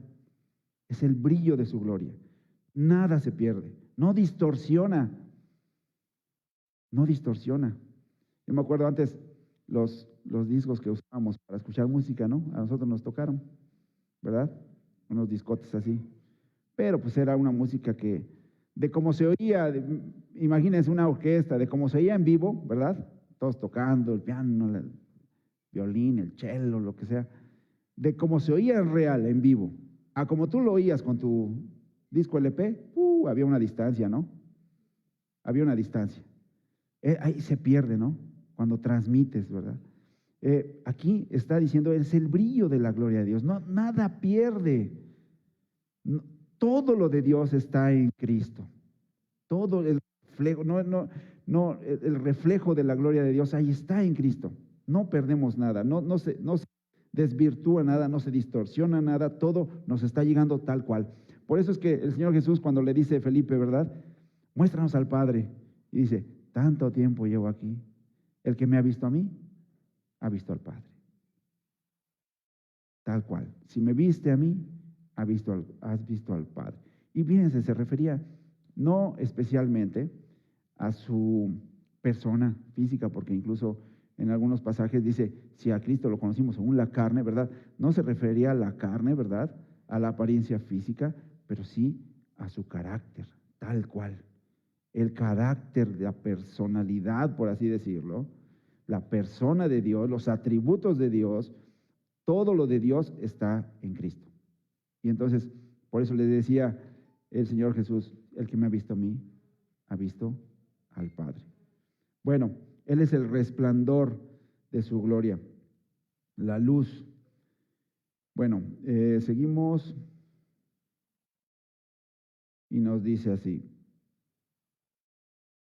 A: Es el brillo de su gloria. Nada se pierde, no distorsiona. No distorsiona. Yo me acuerdo antes los discos que usábamos para escuchar música, ¿no? A nosotros nos tocaron, ¿verdad? Unos discotes así. Pero pues era una música que, de cómo se oía, imagínense una orquesta, de cómo se oía en vivo, ¿verdad? Todos tocando, el piano, el violín, el cello, lo que sea. De cómo se oía en real, en vivo, a como tú lo oías con tu disco LP, había una distancia, ¿no? Había una distancia. Ahí se pierde, ¿no? Cuando transmites, ¿verdad? Aquí está diciendo, es el brillo de la gloria de Dios. No, nada pierde. No, todo lo de Dios está en Cristo. Todo el reflejo, el reflejo de la gloria de Dios ahí está en Cristo. No perdemos nada, no se desvirtúa nada, no se distorsiona nada, todo nos está llegando tal cual. Por eso es que el Señor Jesús, cuando le dice a Felipe, ¿verdad? Muéstranos al Padre. Y dice, tanto tiempo llevo aquí. El que me ha visto a mí, ha visto al Padre. Tal cual. Si me viste a mí, has visto al Padre. Y fíjense, se refería no especialmente a su persona física, porque incluso en algunos pasajes dice, si a Cristo lo conocimos según la carne, ¿verdad? No se refería a la carne, ¿verdad? A la apariencia física, pero sí a su carácter, tal cual. El carácter, la personalidad, por así decirlo, la persona de Dios, los atributos de Dios, todo lo de Dios está en Cristo. Y entonces, por eso le decía el Señor Jesús, el que me ha visto a mí, ha visto al Padre. Bueno, Él es el resplandor de su gloria, la luz. Bueno, seguimos y nos dice así.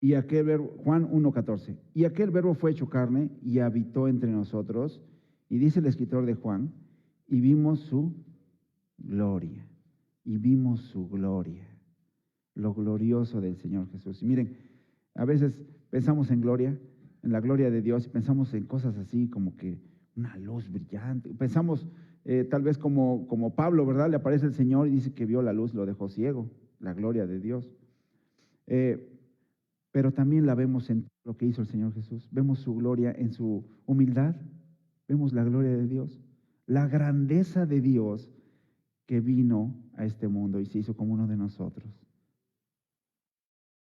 A: Y aquel verbo, Juan 1:14, y aquel verbo fue hecho carne y habitó entre nosotros, y dice el escritor de Juan, y vimos su gloria, y vimos su gloria, lo glorioso del Señor Jesús. Y miren, a veces pensamos en gloria, en la gloria de Dios, y pensamos en cosas así como que una luz brillante, pensamos tal vez como Pablo, ¿verdad? Le aparece el Señor y dice que vio la luz, lo dejó ciego, la gloria de Dios. Pero también la vemos en lo que hizo el Señor Jesús. Vemos su gloria en su humildad, vemos la gloria de Dios, la grandeza de Dios que vino a este mundo y se hizo como uno de nosotros.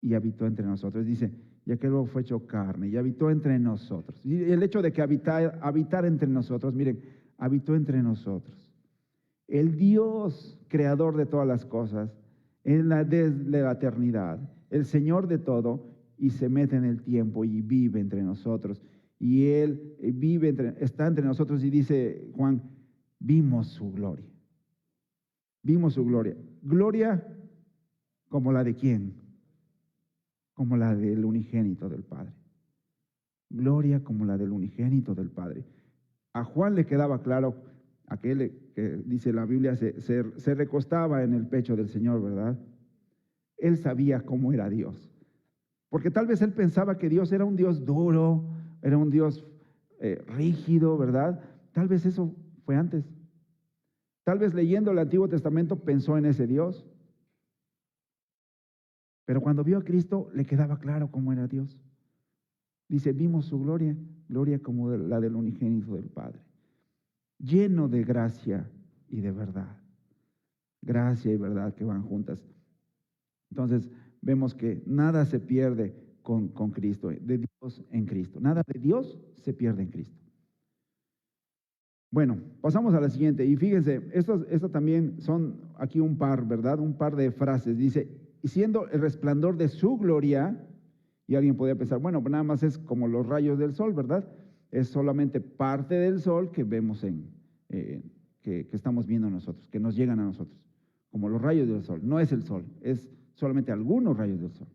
A: Y habitó entre nosotros. Dice, y aquel luego fue hecho carne y habitó entre nosotros. Y el hecho de que habitar entre nosotros, miren, habitó entre nosotros. El Dios creador de todas las cosas, desde la eternidad, el Señor de todo, y se mete en el tiempo y vive entre nosotros. Y Él está entre nosotros y dice Juan, vimos su gloria. Vimos su gloria. Gloria como la de ¿quién? Como la del unigénito del Padre. Gloria como la del unigénito del Padre. A Juan le quedaba claro, aquel que dice la Biblia se recostaba en el pecho del Señor, ¿verdad? Él sabía cómo era Dios. Porque tal vez él pensaba que Dios era un Dios duro, era un Dios rígido, ¿verdad? Tal vez eso fue antes. Tal vez leyendo el Antiguo Testamento pensó en ese Dios. Pero cuando vio a Cristo le quedaba claro cómo era Dios. Dice, vimos su gloria, gloria como la del unigénito del Padre. lleno de gracia y de verdad. Gracia y verdad que van juntas. Entonces, vemos que nada se pierde con Cristo, de Dios en Cristo. Nada de Dios se pierde en Cristo. Bueno, pasamos a la siguiente. Y fíjense, esto también son aquí un par, ¿verdad? Un par de frases. Dice, y siendo el resplandor de su gloria, y alguien podría pensar, bueno, pues nada más es como los rayos del sol, ¿verdad? Es solamente parte del sol que vemos que estamos viendo nosotros, que nos llegan a nosotros, como los rayos del sol. No es el sol, es solamente algunos rayos del sol.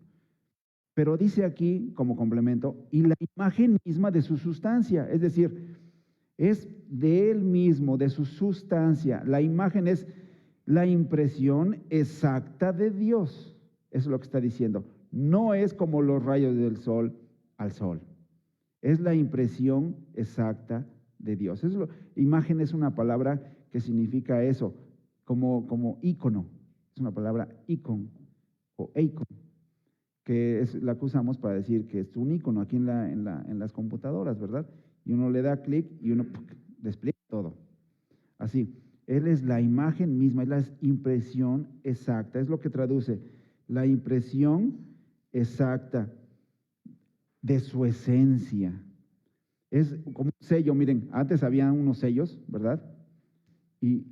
A: Pero dice aquí, como complemento, y la imagen misma de su sustancia, es decir, es de él mismo, de su sustancia. La imagen es la impresión exacta de Dios. Eso es lo que está diciendo. No es como los rayos del sol al sol. Es la impresión exacta de Dios. Imagen es una palabra que significa eso, como ícono. Es una palabra icon o icon, que es la que usamos para decir que es un icono aquí en las computadoras, ¿verdad? Y uno le da clic y uno despliega todo. Así, Él es la imagen misma, es la impresión exacta, es lo que traduce, la impresión exacta de su esencia. Es como un sello, miren, antes había unos sellos, ¿verdad? Y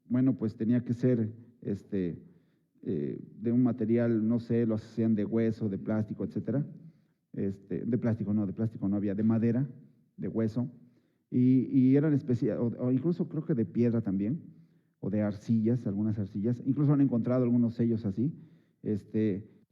A: bueno, pues tenía que ser de un material, no sé, lo hacían de hueso, de plástico, etcétera. De plástico no había, de madera, de hueso, y eran especiales, o incluso creo que de piedra también, o de arcillas, algunas arcillas, incluso han encontrado algunos sellos así,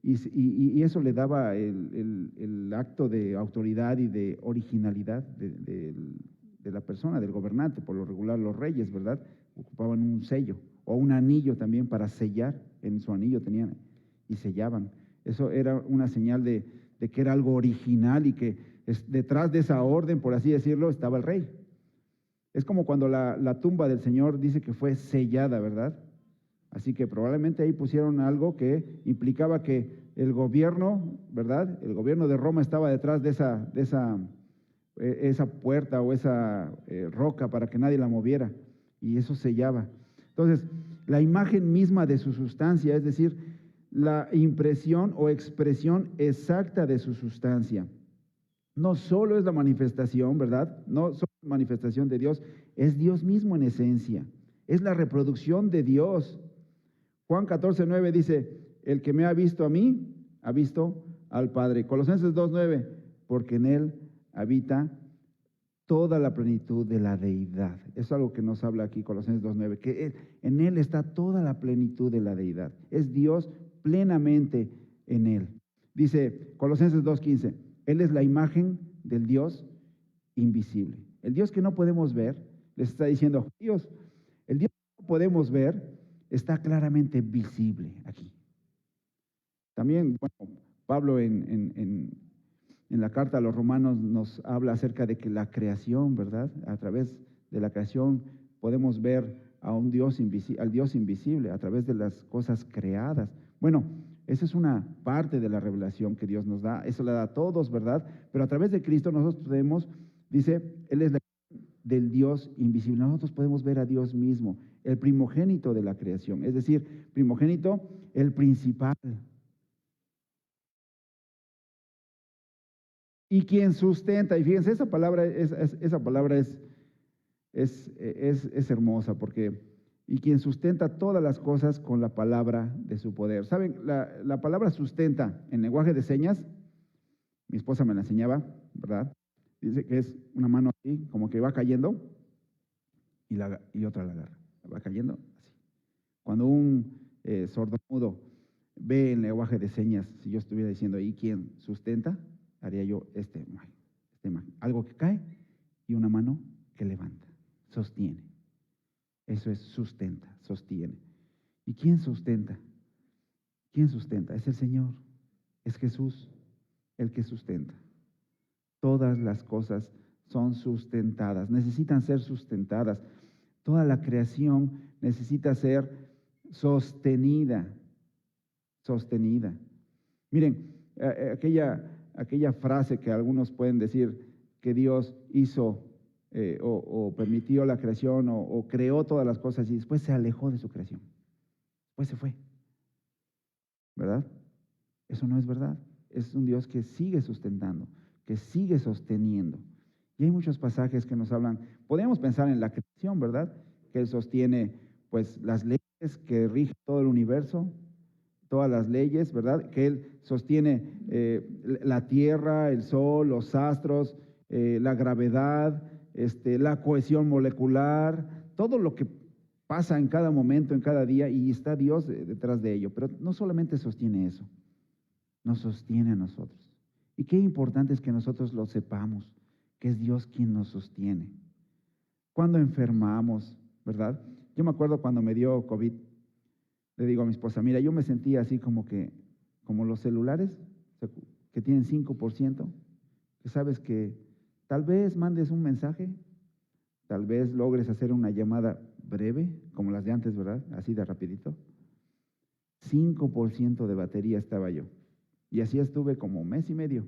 A: y eso le daba el acto de autoridad y de originalidad de la persona, del gobernante. Por lo regular los reyes, ¿verdad? Ocupaban un sello, o un anillo también para sellar, en su anillo tenían, y sellaban. Eso era una señal de que era algo original y que detrás de esa orden, por así decirlo, estaba el rey. Es como cuando la tumba del Señor dice que fue sellada, ¿verdad? Así que probablemente ahí pusieron algo que implicaba que el gobierno, ¿verdad? El gobierno de Roma estaba detrás de esa puerta o esa roca para que nadie la moviera, y eso sellaba. Entonces, la imagen misma de su sustancia, es decir, la impresión o expresión exacta de su sustancia. No solo es la manifestación, ¿verdad? No solo es manifestación de Dios, es Dios mismo en esencia. Es la reproducción de Dios. Juan 14:9 dice, el que me ha visto a mí, ha visto al Padre. Colosenses 2:9, porque en Él habita toda la plenitud de la deidad. Eso es algo que nos habla aquí Colosenses 2:9, que en Él está toda la plenitud de la deidad. Es Dios plenamente en Él. Dice Colosenses 2:15, Él es la imagen del Dios invisible. El Dios que no podemos ver, les está diciendo, Dios, el Dios que no podemos ver está claramente visible aquí. También, bueno, Pablo en la carta a los romanos nos habla acerca de que la creación, ¿verdad? A través de la creación podemos ver a un Dios al Dios invisible, a través de las cosas creadas. Bueno, esa es una parte de la revelación que Dios nos da, eso la da a todos, ¿verdad? Pero a través de Cristo nosotros podemos, dice, Él es la del Dios invisible. Nosotros podemos ver a Dios mismo, el primogénito de la creación, es decir, primogénito, el principal. Y quien sustenta, y fíjense, esa palabra es hermosa, porque, y quien sustenta todas las cosas con la palabra de su poder. ¿Saben? La palabra sustenta en lenguaje de señas, mi esposa me la enseñaba, ¿verdad? Dice que es una mano así, como que va cayendo, y otra la agarra, va cayendo así. Cuando un sordomudo ve en lenguaje de señas, si yo estuviera diciendo, ¿y quién sustenta? Haría yo algo que cae y una mano que levanta, sostiene. Eso es sustenta, sostiene. ¿Y quién sustenta? ¿Quién sustenta? Es el Señor, es Jesús el que sustenta. Todas las cosas son sustentadas, necesitan ser sustentadas. Toda la creación necesita ser sostenida, sostenida. Miren, aquella frase que algunos pueden decir que Dios hizo o permitió la creación o creó todas las cosas y después se alejó de su creación. Después se fue, ¿verdad? Eso no es verdad. Es un Dios que sigue sustentando, que sigue sosteniendo. Y hay muchos pasajes que nos hablan, podríamos pensar en la creación, ¿verdad? Que Él sostiene pues las leyes que rigen todo el universo, todas las leyes, ¿verdad? Que Él sostiene la tierra, el sol, los astros, la gravedad, la cohesión molecular, todo lo que pasa en cada momento, en cada día, y está Dios detrás de ello. Pero no solamente sostiene eso, nos sostiene a nosotros. Y qué importante es que nosotros lo sepamos, que es Dios quien nos sostiene. Cuando enfermamos, ¿verdad? Yo me acuerdo cuando me dio COVID, le digo a mi esposa, mira, yo me sentía así como los celulares que tienen 5%, que sabes que tal vez mandes un mensaje, tal vez logres hacer una llamada breve, como las de antes, ¿verdad? Así de rapidito. 5% de batería estaba yo. Y así estuve como un mes y medio.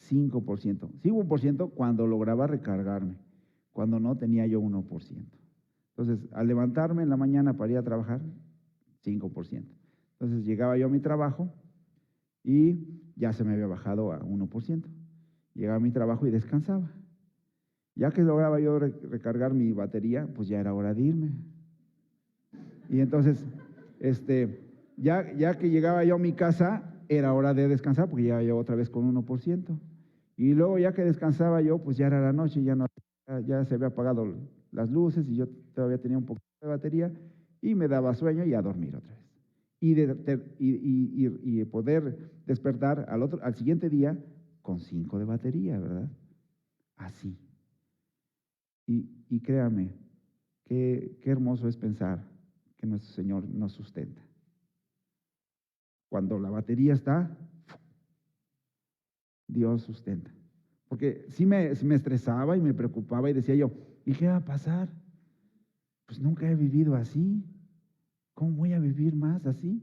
A: 5%. Sí, 1% cuando lograba recargarme, cuando no tenía yo 1%. Entonces, al levantarme en la mañana para ir a trabajar, 5%. Entonces, llegaba yo a mi trabajo y ya se me había bajado a 1%. Llegaba a mi trabajo y descansaba. Ya que lograba yo recargar mi batería, pues ya era hora de irme. Y entonces, ya que llegaba yo a mi casa, era hora de descansar porque ya yo otra vez con 1%. Y luego ya que descansaba yo, pues ya era la noche, ya se había apagado las luces y yo todavía tenía un poquito de batería y me daba sueño y a dormir otra vez. Y poder despertar al siguiente día con 5 de batería, ¿verdad? Así. Y créame, qué hermoso es pensar que nuestro Señor nos sustenta. Cuando la batería está, Dios sustenta. Porque sí me estresaba y me preocupaba y decía yo, ¿y qué va a pasar? Pues nunca he vivido así. ¿Cómo voy a vivir más así?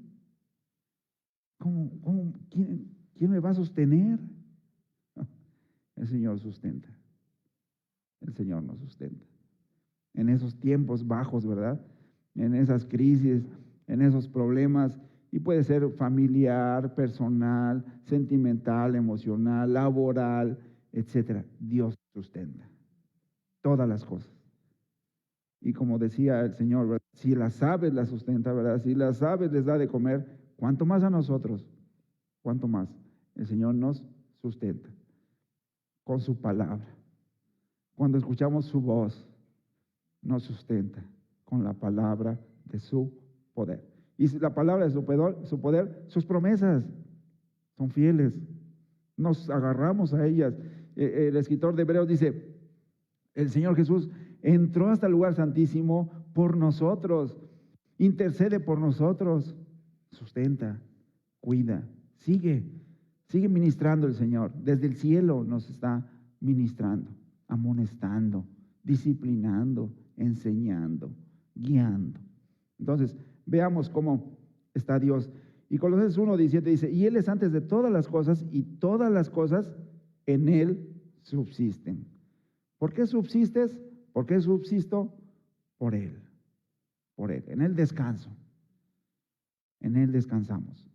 A: ¿Quién me va a sostener? El Señor sustenta. El Señor nos sustenta. En esos tiempos bajos, ¿verdad? En esas crisis, en esos problemas, y puede ser familiar, personal, sentimental, emocional, laboral, etcétera. Dios sustenta todas las cosas. Y como decía el Señor, ¿verdad? Si las aves las sustenta, ¿verdad? Si las aves les da de comer, ¿cuánto más a nosotros? ¿Cuánto más? El Señor nos sustenta con su palabra. Cuando escuchamos su voz, nos sustenta con la palabra de su poder. Y si la palabra de su poder, sus promesas son fieles. Nos agarramos a ellas. El escritor de Hebreos dice, el Señor Jesús entró hasta el lugar santísimo por nosotros, intercede por nosotros, sustenta, cuida, sigue ministrando el Señor. Desde el cielo nos está ministrando, amonestando, disciplinando, enseñando, guiando. Entonces, veamos cómo está Dios. Y Colosenses 1:17 dice, y Él es antes de todas las cosas, y todas las cosas en Él subsisten. ¿Por qué subsistes? ¿Por qué subsisto? Por Él. Por Él. En Él descanso. En Él descansamos.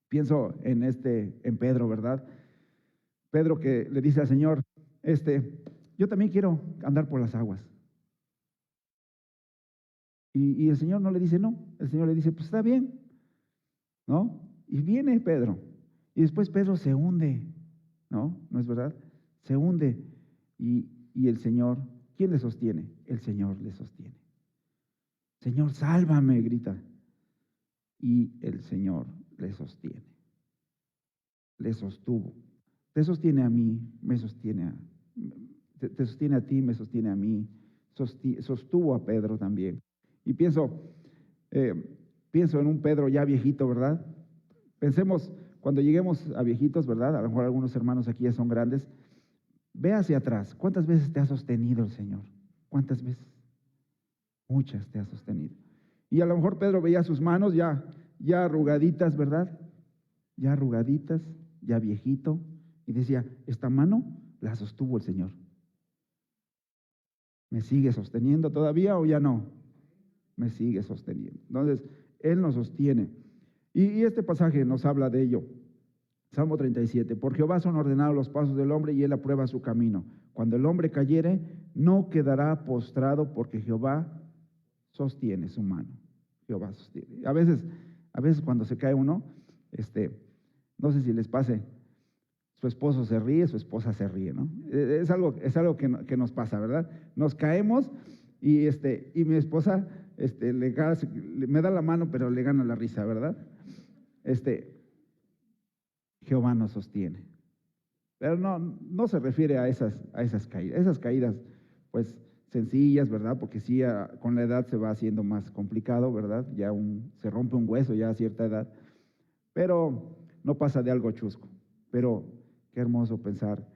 A: Pienso en Pedro, ¿verdad? Pedro que le dice al Señor, yo también quiero andar por las aguas. Y el Señor no le dice no, el Señor le dice, pues está bien, ¿no? Y viene Pedro, y después Pedro se hunde, ¿no? ¿No es verdad? Se hunde, y el Señor, ¿quién le sostiene? El Señor le sostiene. Señor, sálvame, grita. Y el Señor le sostiene. Le sostuvo. Te sostiene a mí, te sostiene a ti, me sostiene a mí, sostuvo a Pedro también. Y pienso en un Pedro ya viejito, ¿verdad? Pensemos, cuando lleguemos a viejitos, ¿verdad? A lo mejor algunos hermanos aquí ya son grandes. Ve hacia atrás. ¿Cuántas veces te ha sostenido el Señor? ¿Cuántas veces? Muchas te ha sostenido. Y a lo mejor Pedro veía sus manos ya arrugaditas, ¿verdad? Ya arrugaditas, ya viejito. Y decía, esta mano la sostuvo el Señor. ¿Me sigue sosteniendo todavía o ya no? Me sigue sosteniendo. Entonces, Él nos sostiene. Y este pasaje nos habla de ello. Salmo 37. Por Jehová son ordenados los pasos del hombre y Él aprueba su camino. Cuando el hombre cayere, no quedará postrado porque Jehová sostiene su mano. Jehová sostiene. A veces cuando se cae uno, no sé si les pase, su esposo se ríe, su esposa se ríe, ¿no? Es algo que nos pasa, ¿verdad? Nos caemos y mi esposa me da la mano, pero le gana la risa, ¿verdad? Jehová nos sostiene. Pero no se refiere a esas caídas. Esas caídas, pues, sencillas, ¿verdad? Porque sí, con la edad se va haciendo más complicado, ¿verdad? Se rompe un hueso ya a cierta edad. Pero no pasa de algo chusco. Pero qué hermoso pensar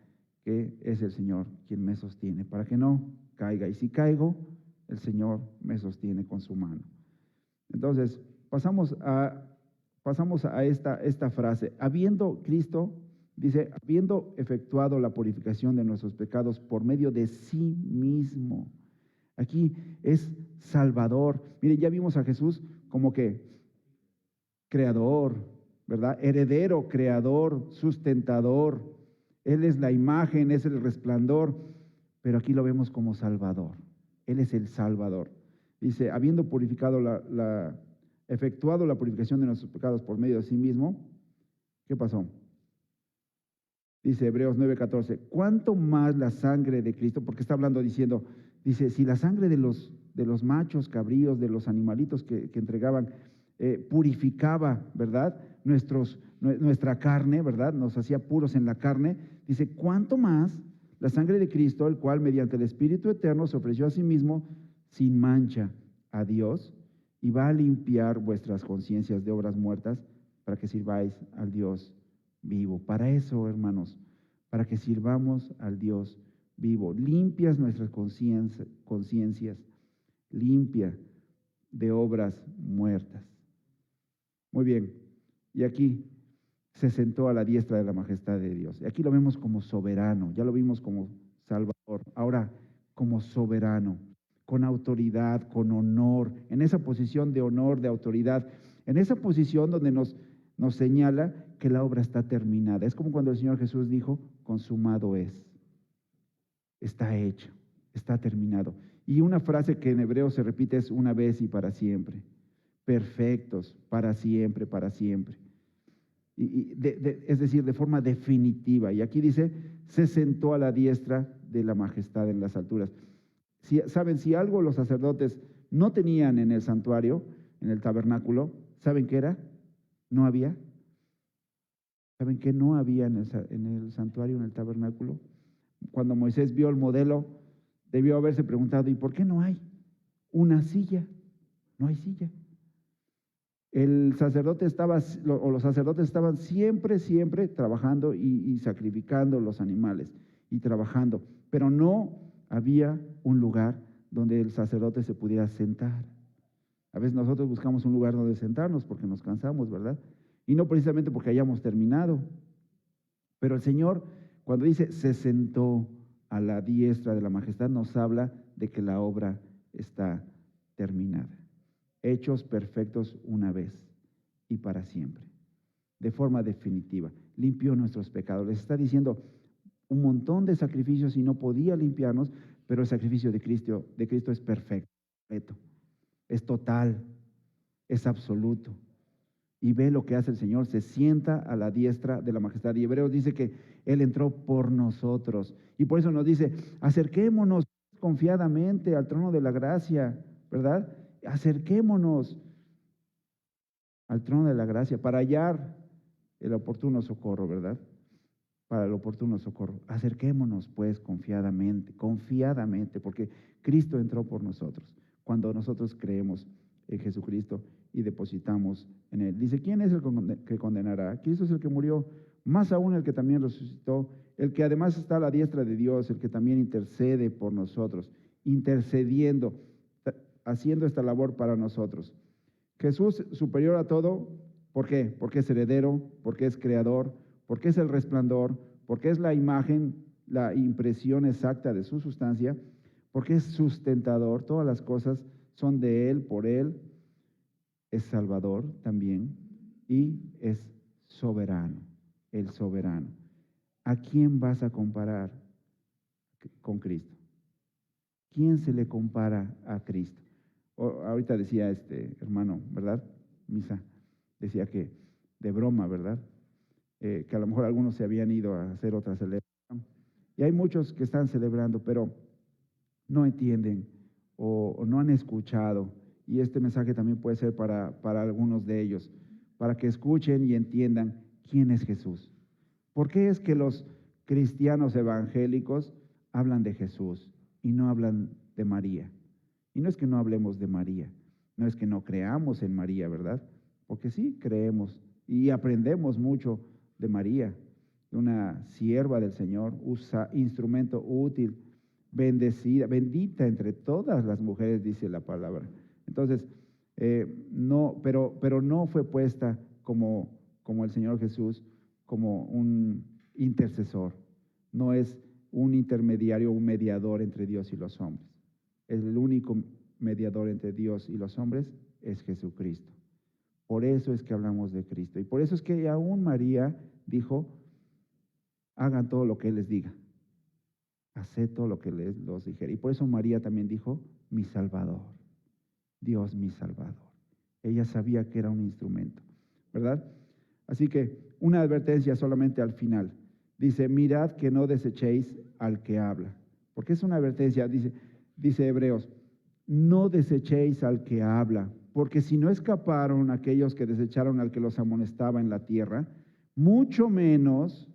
A: que es el Señor quien me sostiene para que no caiga. Y si caigo, el Señor me sostiene con su mano. Entonces, pasamos a esta frase. Habiendo Cristo, dice, habiendo efectuado la purificación de nuestros pecados por medio de sí mismo. Aquí es Salvador. Miren, ya vimos a Jesús como que creador, ¿verdad? Heredero, creador, sustentador. Él es la imagen, es el resplandor, pero aquí lo vemos como Salvador. Él es el Salvador. Dice, habiendo efectuado la purificación de nuestros pecados por medio de sí mismo, ¿qué pasó? Dice Hebreos 9:14, ¿cuánto más la sangre de Cristo? Porque está hablando dice, si la sangre de los machos, cabríos, de los animalitos que entregaban, purificaba, ¿verdad? Nuestra carne, ¿verdad? Nos hacía puros en la carne. Dice, ¿cuánto más la sangre de Cristo, el cual mediante el Espíritu Eterno se ofreció a sí mismo sin mancha a Dios, y va a limpiar vuestras conciencias de obras muertas para que sirváis al Dios vivo? Para eso, hermanos, para que sirvamos al Dios vivo. Limpias nuestras conciencias, limpia de obras muertas. Muy bien, y aquí se sentó a la diestra de la majestad de Dios. Y aquí lo vemos como soberano, ya lo vimos como Salvador, ahora como soberano, con autoridad, con honor, en esa posición de honor, de autoridad, en esa posición donde nos señala que la obra está terminada. Es como cuando el Señor Jesús dijo, consumado es, está hecho, está terminado. Y una frase que en hebreo se repite es una vez y para siempre, perfectos, para siempre, para siempre. Es decir, de forma definitiva. Y aquí dice, se sentó a la diestra de la majestad en las alturas. ¿Saben? Si algo los sacerdotes no tenían en el santuario, en el tabernáculo, ¿saben qué era? No había. ¿Saben qué no había en el santuario, en el tabernáculo? Cuando Moisés vio el modelo, debió haberse preguntado, ¿y por qué no hay una silla? No hay silla. Los sacerdotes estaban siempre trabajando y sacrificando los animales y trabajando, pero no había un lugar donde el sacerdote se pudiera sentar. A veces nosotros buscamos un lugar donde sentarnos porque nos cansamos, ¿verdad? Y no precisamente porque hayamos terminado. Pero el Señor, cuando dice se sentó a la diestra de la majestad, nos habla de que la obra está terminada. Hechos perfectos una vez y para siempre, de forma definitiva. Limpió nuestros pecados. Les está diciendo un montón de sacrificios y no podía limpiarnos, pero el sacrificio de Cristo es perfecto, es total, es absoluto. Y ve lo que hace el Señor, se sienta a la diestra de la majestad. Y Hebreos dice que Él entró por nosotros. Y por eso nos dice, acerquémonos confiadamente al trono de la gracia, ¿verdad? Acerquémonos al trono de la gracia para hallar el oportuno socorro, ¿verdad? Para el oportuno socorro. Acerquémonos pues confiadamente, porque Cristo entró por nosotros. Cuando nosotros creemos en Jesucristo y depositamos en Él. Dice, ¿quién es el que condenará? Cristo es el que murió, más aún el que también resucitó, el que además está a la diestra de Dios, el que también intercede por nosotros, intercediendo, haciendo esta labor para nosotros. Jesús superior a todo, ¿por qué? Porque es heredero, porque es creador, porque es el resplandor, porque es la imagen la impresión exacta de su sustancia, porque es sustentador, todas las cosas son de Él, por Él, es Salvador también y es soberano, el soberano. ¿A quién vas a comparar con Cristo? ¿Quién se le compara a Cristo? Ahorita decía este hermano, ¿verdad? Misa, decía que de broma, ¿verdad? Que a lo mejor algunos se habían ido a hacer otra celebración. Y hay muchos que están celebrando, pero no entienden o no han escuchado. Y este mensaje también puede ser para algunos de ellos, para que escuchen y entiendan quién es Jesús. ¿Por qué es que los cristianos evangélicos hablan de Jesús y no hablan de María? Y no es que no hablemos de María, no es que no creamos en María, ¿verdad? Porque sí creemos y aprendemos mucho de María, una sierva del Señor, usa instrumento útil, bendecida, bendita entre todas las mujeres, dice la palabra. Entonces, no, pero no fue puesta como el Señor Jesús, como un intercesor. No es un intermediario, un mediador entre Dios y los hombres. El único mediador entre Dios y los hombres es Jesucristo. Por eso es que hablamos de Cristo. Y por eso es que aún María dijo, hagan todo lo que Él les diga. Haced todo lo que los dijera. Y por eso María también dijo, mi Salvador. Dios mi Salvador. Ella sabía que era un instrumento, ¿verdad? Así que una advertencia solamente al final. Dice, mirad que no desechéis al que habla. Porque es una advertencia, dice Hebreos, no desechéis al que habla, porque si no escaparon aquellos que desecharon al que los amonestaba en la tierra, mucho menos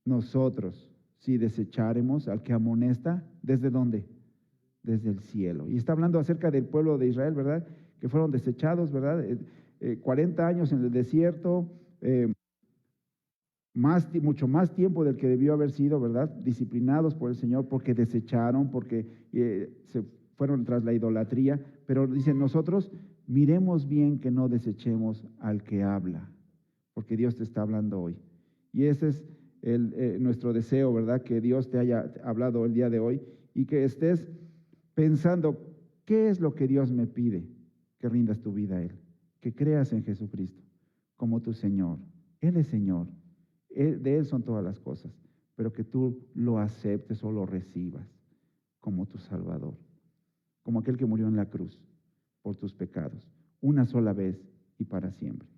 A: nosotros, si desecháremos al que amonesta, ¿desde dónde? Desde el cielo. Y está hablando acerca del pueblo de Israel, ¿verdad? Que fueron desechados, ¿verdad? 40 años en el desierto, mucho más tiempo del que debió haber sido, ¿verdad? Disciplinados por el Señor porque desecharon, porque se fueron tras la idolatría. Pero dicen, nosotros miremos bien que no desechemos al que habla, porque Dios te está hablando hoy. Y ese es nuestro deseo, ¿verdad? Que Dios te haya hablado el día de hoy y que estés pensando, ¿qué es lo que Dios me pide? Que rindas tu vida a Él, que creas en Jesucristo como tu Señor. Él es Señor, de Él son todas las cosas, pero que tú lo aceptes o lo recibas como tu Salvador, como aquel que murió en la cruz por tus pecados, una sola vez y para siempre.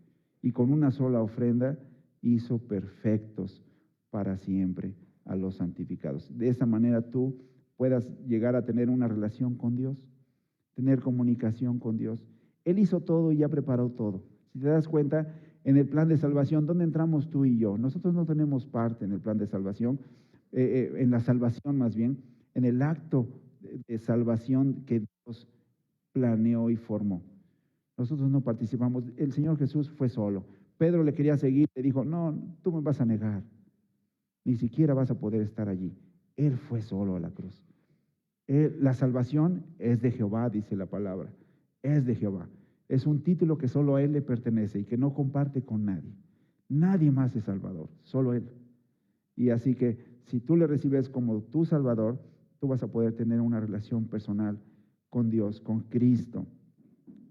A: Y con una sola ofrenda hizo perfectos para siempre a los santificados. De esa manera tú puedas llegar a tener una relación con Dios, tener comunicación con Dios. Él hizo todo y ya preparó todo. Si te das cuenta, en el plan de salvación, ¿dónde entramos tú y yo? Nosotros no tenemos parte en el plan de salvación, en la salvación más bien, en el acto de salvación que Dios planeó y formó. Nosotros no participamos. El Señor Jesús fue solo. Pedro le quería seguir, le dijo, no, tú me vas a negar. Ni siquiera vas a poder estar allí. Él fue solo a la cruz. La salvación es de Jehová, dice la palabra. Es de Jehová. Es un título que solo a Él le pertenece y que no comparte con nadie. Nadie más es Salvador, solo Él. Y así que si tú le recibes como tu Salvador, tú vas a poder tener una relación personal con Dios, con Cristo,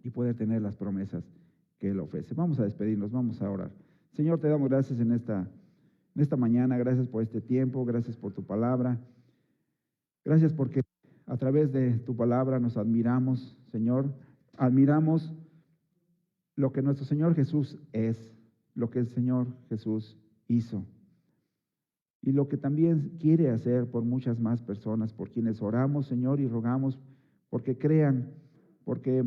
A: y poder tener las promesas que Él ofrece. Vamos a despedirnos, vamos a orar. Señor, te damos gracias en esta mañana, gracias por este tiempo, gracias por tu palabra. Gracias porque a través de tu palabra nos admiramos, Señor, admiramos lo que nuestro Señor Jesús es, lo que el Señor Jesús hizo y lo que también quiere hacer por muchas más personas, por quienes oramos, Señor, y rogamos porque crean, porque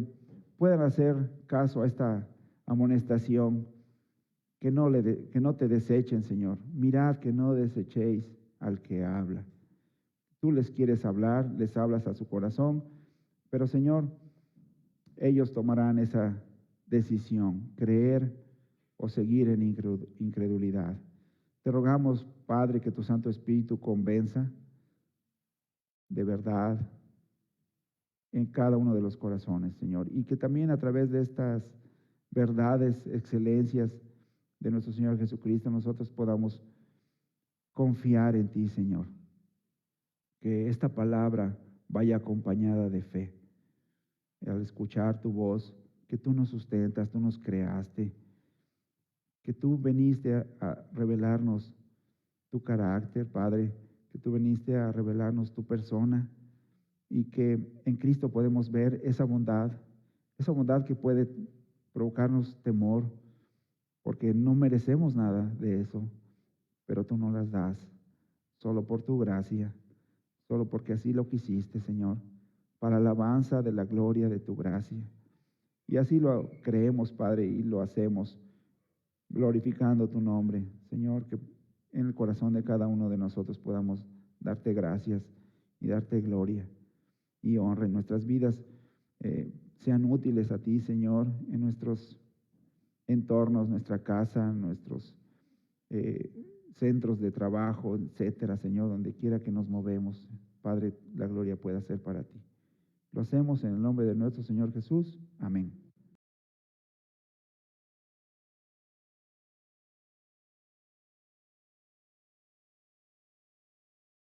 A: puedan hacer caso a esta amonestación, que no te desechen, Señor. Mirad que no desechéis al que habla. Tú les quieres hablar, les hablas a su corazón, pero Señor, ellos tomarán esa decisión, creer o seguir en incredulidad. Te rogamos, Padre, que tu Santo Espíritu convenza de verdad en cada uno de los corazones, Señor, y que también a través de estas verdades, excelencias de nuestro Señor Jesucristo, nosotros podamos confiar en ti, Señor. Que esta palabra vaya acompañada de fe. Al escuchar tu voz, que tú nos sustentas, tú nos creaste, que tú viniste a revelarnos tu carácter, Padre, que tú viniste a revelarnos tu persona y que en Cristo podemos ver esa bondad que puede provocarnos temor, porque no merecemos nada de eso, pero tú nos las das, solo por tu gracia, solo porque así lo quisiste, Señor, para alabanza de la gloria de tu gracia. Y así lo creemos, Padre, y lo hacemos, glorificando tu nombre, Señor, que en el corazón de cada uno de nosotros podamos darte gracias y darte gloria y honra en nuestras vidas, sean útiles a ti, Señor, en nuestros entornos, nuestra casa, nuestros eh, centros de trabajo, etcétera, Señor, donde quiera que nos movemos, Padre, la gloria pueda ser para ti. Lo hacemos en el nombre de nuestro Señor Jesús. Amén.